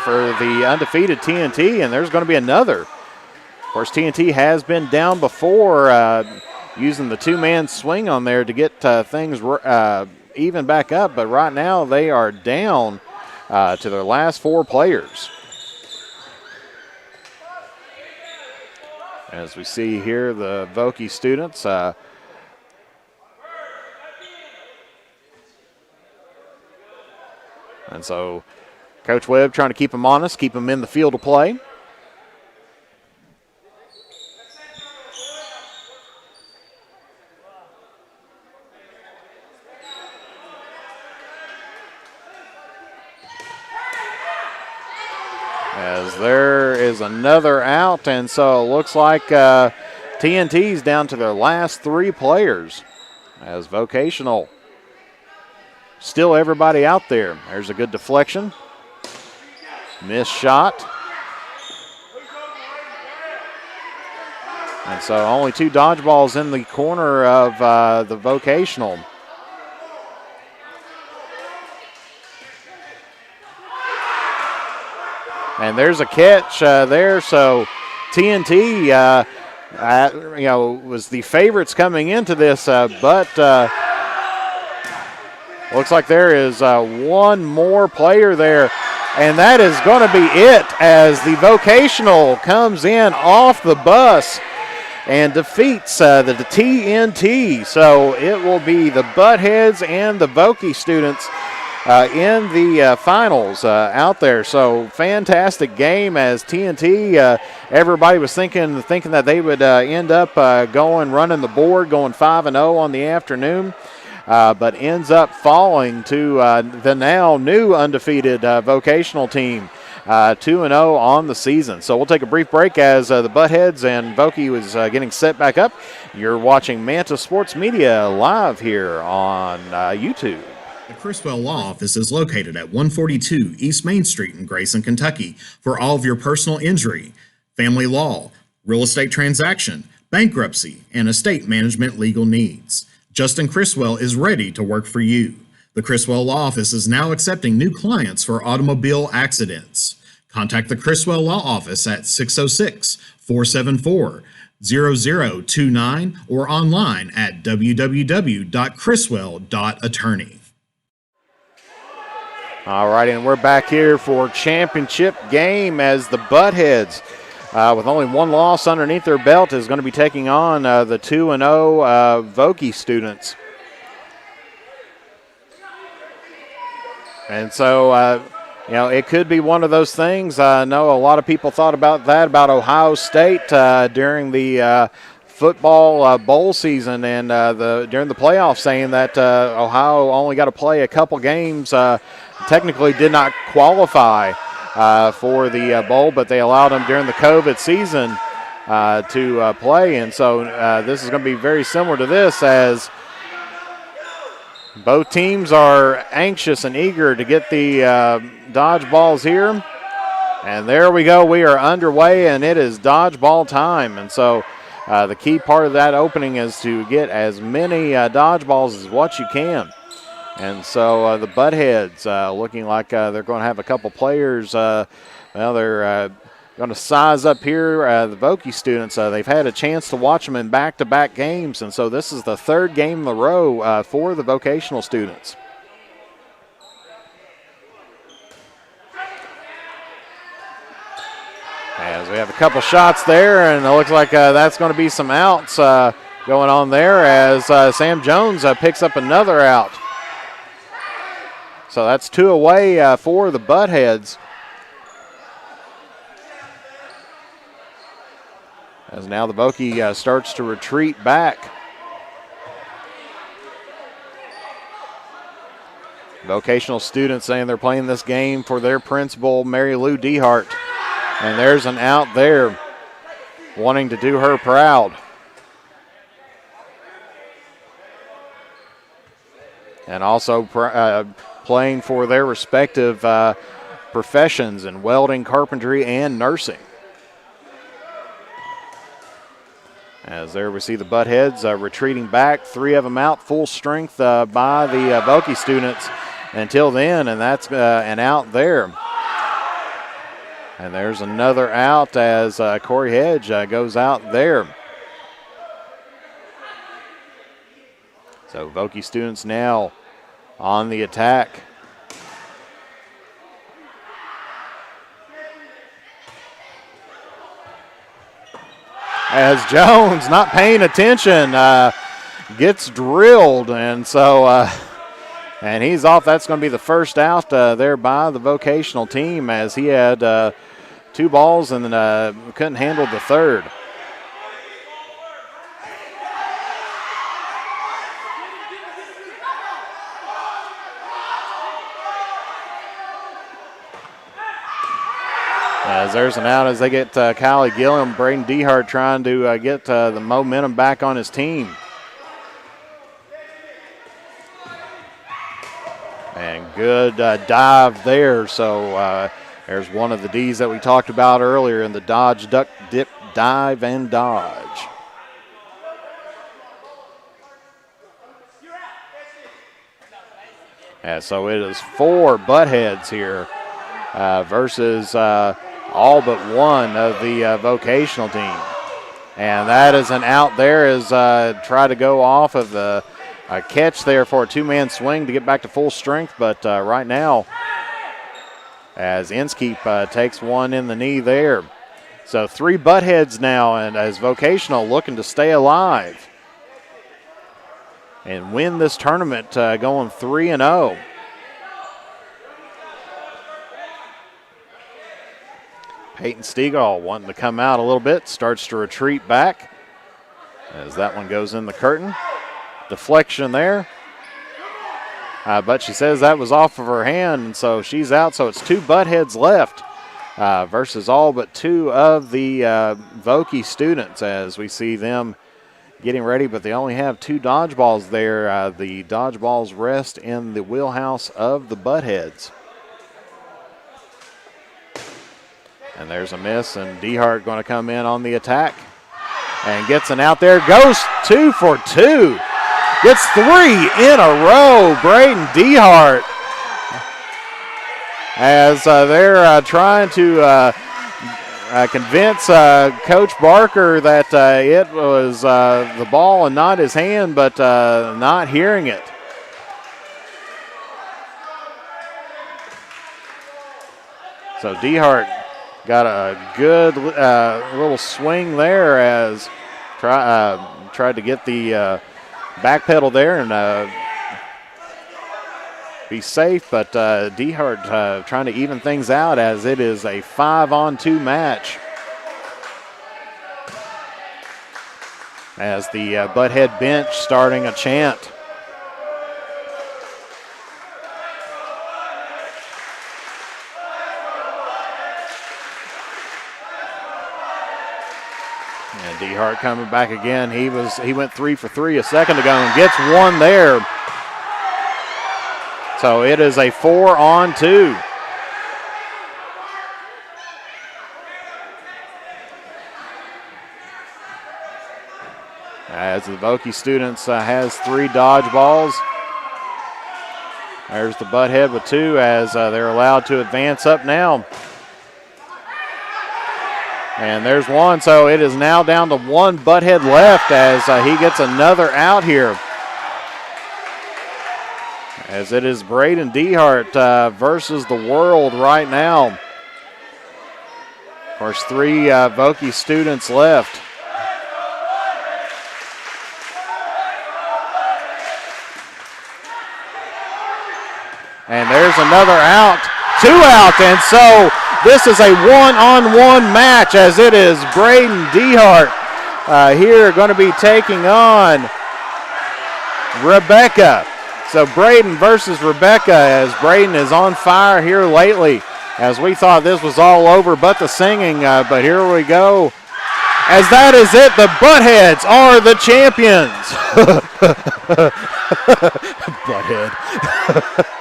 for the undefeated TNT, and there's going to be another. Of course, TNT has been down before using the two-man swing on there to get things even back up, but right now they are down to their last 4 players. As we see here, the Vokey students and so Coach Webb trying to keep them honest, keep them in the field of play. As there is another out, and so it looks like TNT's down to their last 3 players, as vocational still everybody out there. There's a good deflection. Missed shot. And so only 2 dodgeballs in the corner of the vocational. And there's a catch there, so TNT, was the favorites coming into this, but looks like there is one more player there, and that is going to be it as the Vocational comes in off the bus and defeats the TNT. So it will be the Buttheads and the Vokey students in the finals out there. So fantastic game as TNT, everybody was thinking that they would end up running the board, going 5-0 on the afternoon. But ends up falling to the now new undefeated Vocational team, 2-0 on the season. So we'll take a brief break as the Buttheads and Vokey was getting set back up. You're watching Manta Sports Media live here on YouTube. The Criswell Law Office is located at 142 East Main Street in Grayson, Kentucky for all of your personal injury, family law, real estate transaction, bankruptcy, and estate management legal needs. Justin Criswell is ready to work for you. The Criswell Law Office is now accepting new clients for automobile accidents. Contact the Criswell Law Office at 606-474-0029 or online at www.criswell.attorney. All right, and we're back here for championship game as the Buttheads, with only one loss underneath their belt, is going to be taking on the 2-0 Vokey students. And so, it could be one of those things. I know a lot of people thought about Ohio State during the football bowl season and during the playoffs, saying that Ohio only got to play a couple games, technically did not qualify for the bowl, but they allowed them during the COVID season to play. And so this is going to be very similar to this, as both teams are anxious and eager to get the dodgeballs here. And there we go. We are underway, and it is dodgeball time. And so the key part of that opening is to get as many dodgeballs as what you can. And so the Buttheads looking like they're going to have a couple players. They're going to size up here. The Vokey students, they've had a chance to watch them in back-to-back games. And so this is the third game in a row for the vocational students. As we have a couple shots there, and it looks like that's going to be some outs going on there as Sam Jones picks up another out. So that's two away for the Buttheads. As now the Vokey starts to retreat back. Vocational students saying they're playing this game for their principal, Mary Lou Dehart. And there's an out there, wanting to do her proud. And also playing for their respective professions in welding, carpentry, and nursing. As there we see the Buttheads retreating back, three of them out, full strength by the Vokey students until then, and that's an out there. And there's another out as Corey Hedge goes out there. So Vokey students now on the attack. As Jones, not paying attention, gets drilled, and so and he's off. That's going to be the first out there by the vocational team, as he had two balls and couldn't handle the third. As there's an out as they get Kylie Gilliam, Braden Dehart trying to get the momentum back on his team. And good dive there. So there's one of the D's that we talked about earlier in the dodge, duck, dip, dive, and dodge. And so it is four Buttheads here versus all but one of the vocational team. And that is an out there as try to go off of the catch there for a two-man swing to get back to full strength. But right now, as Inskeep takes one in the knee there. So 3 butt heads now, and as vocational looking to stay alive and win this tournament, going 3-0. Peyton Stegall wanting to come out a little bit, starts to retreat back as that one goes in the curtain. Deflection there. But she says that was off of her hand, and so she's out. So it's 2 butt heads left versus all but 2 of the Vokey students as we see them getting ready, but they only have 2 dodgeballs there. The dodgeballs rest in the wheelhouse of the butt heads. And there's a miss, and Dehart going to come in on the attack and gets an out there. Goes 2 for 2. Gets 3 in a row. Braden Dehart as they're trying to convince Coach Barker that it was the ball and not his hand, but not hearing it. So Dehart got a good little swing there as tried to get the back pedal there and be safe, but Dehart trying to even things out as it is a 5-on-2 match. As the Butthead bench starting a chant. And Dehart coming back again. He went 3 for 3 a second ago and gets one there. So it is a 4-on-2. As the Vokey students has 3 dodgeballs. There's the Butthead with 2 as they're allowed to advance up now. And there's one, so it is now down to 1 Butthead left as he gets another out here. As it is Braden Dehart versus the world right now. Of course, 3 Vokey students left. And there's another out, 2 out, and so this is a 1-on-1 match as it is Braden Dehart here going to be taking on Rebecca. So Braden versus Rebecca as Braden is on fire here lately as we thought this was all over but the singing, but here we go. As that is it, the Buttheads are the champions. Butthead.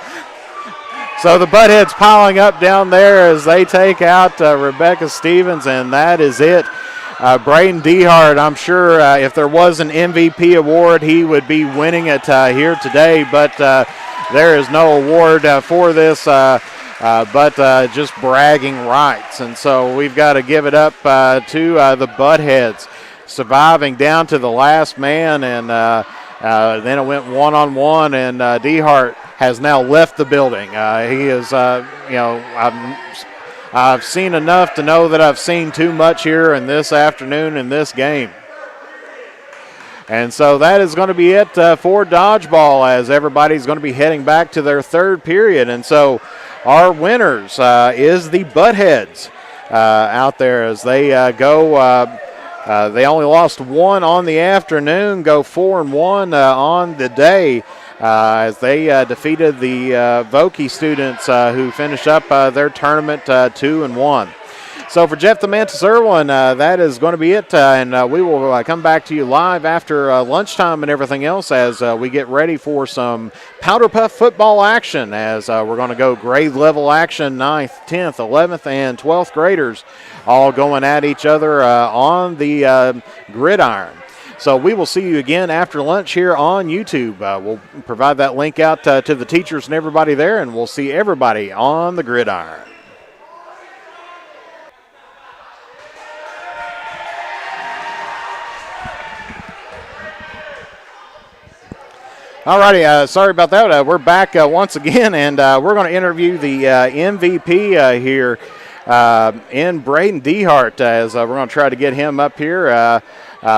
So the Buttheads piling up down there as they take out Rebecca Stevens, and that is it. Braden Dehart, I'm sure if there was an MVP award, he would be winning it here today, but there is no award for this, but just bragging rights. And so we've got to give it up to the Buttheads, surviving down to the last man, and then it went 1-on-1, and Dehart has now left the building. He is, I've seen enough to know that I've seen too much here in this afternoon in this game. And so that is going to be it for dodgeball as everybody's going to be heading back to their 3rd period. And so our winners is the Buttheads out there as they go. They only lost 1 on the afternoon, go 4-1 on the day. As they defeated the Vokey students who finished up their tournament 2-1. So for Jeff the Mantis Irwin, that is going to be it, and we will come back to you live after lunchtime and everything else as we get ready for some Powder Puff football action as we're going to go grade level action, 9th, 10th, 11th, and 12th graders all going at each other on the gridiron. So we will see you again after lunch here on YouTube. We'll provide that link out to the teachers and everybody there, and we'll see everybody on the gridiron. All righty, sorry about that. We're back once again, and we're going to interview the MVP here in Braden Dehart, as we're going to try to get him up here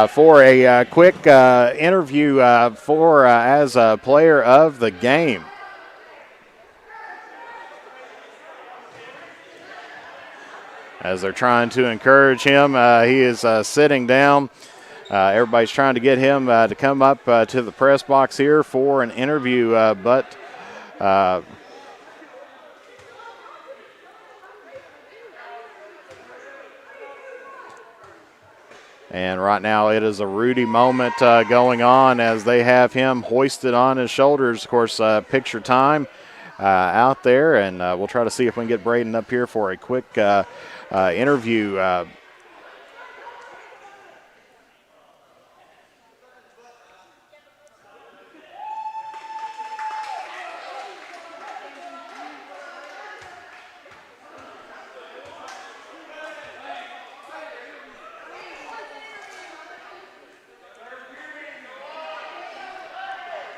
for a quick interview for as a player of the game. As they're trying to encourage him, he is sitting down. Everybody's trying to get him to come up to the press box here for an interview, but and right now it is a Rudy moment going on as they have him hoisted on his shoulders. Of course, picture time out there, and we'll try to see if we can get Braden up here for a quick interview.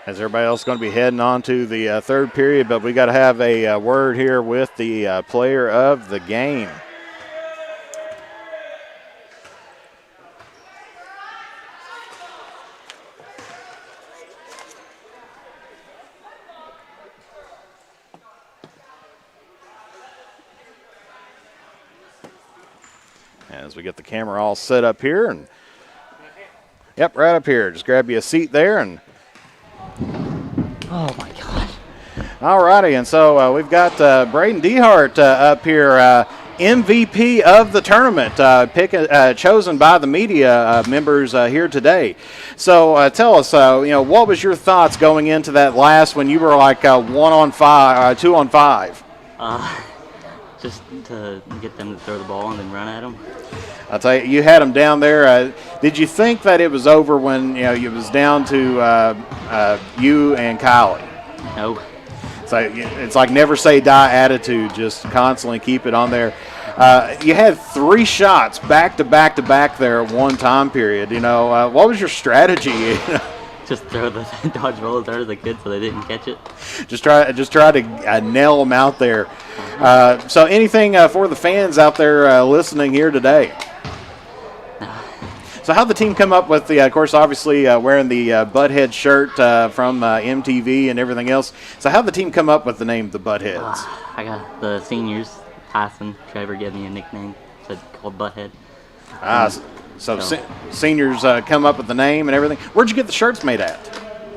As everybody else is going to be heading on to the third period, but we got to have a word here with the player of the game. As we get the camera all set up here, and yep, right up here. Just grab you a seat there, and Oh my God. all righty, and so we've got Braden Dehart up here, MVP of the tournament, chosen by the media members here today. So tell us, what was your thoughts going into that last when you were like 1 on 5, 2 on 5? Just to get them to throw the ball and then run at them. I'll tell you, you had them down there. Did you think that it was over when it was down to you and Kylie? No. So it's like never say die attitude. Just constantly keep it on there. You had 3 shots back to back to back there at one time period. What was your strategy? Just throw the dodgeball as hard as I could so they didn't catch it. Just try to nail them out there. So anything for the fans out there listening here today? So how'd the team come up with of course, obviously wearing the Butthead shirt from MTV and everything else. So how'd the team come up with the name the Buttheads? I got the seniors, Tyson, Trevor gave me a nickname called Butthead. So seniors come up with the name and everything. Where'd you get the shirts made at?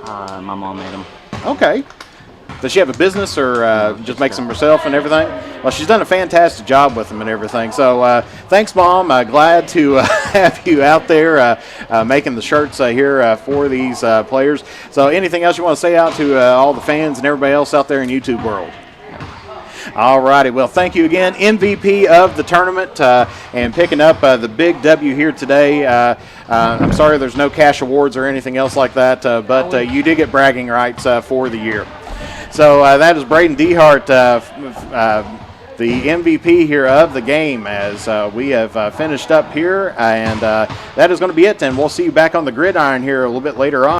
My mom made them. Okay. Does she have a business or just makes them herself and everything? Well, she's done a fantastic job with them and everything. So thanks, Mom. Glad to have you out there making the shirts here for these players. So anything else you want to say out to all the fans and everybody else out there in YouTube world? All righty. Well, thank you again, MVP of the tournament, and picking up the big W here today. I'm sorry there's no cash awards or anything else like that, but you did get bragging rights for the year. So that is Braden Dehart, the MVP here of the game, as we have finished up here, and that is going to be it. And we'll see you back on the gridiron here a little bit later on.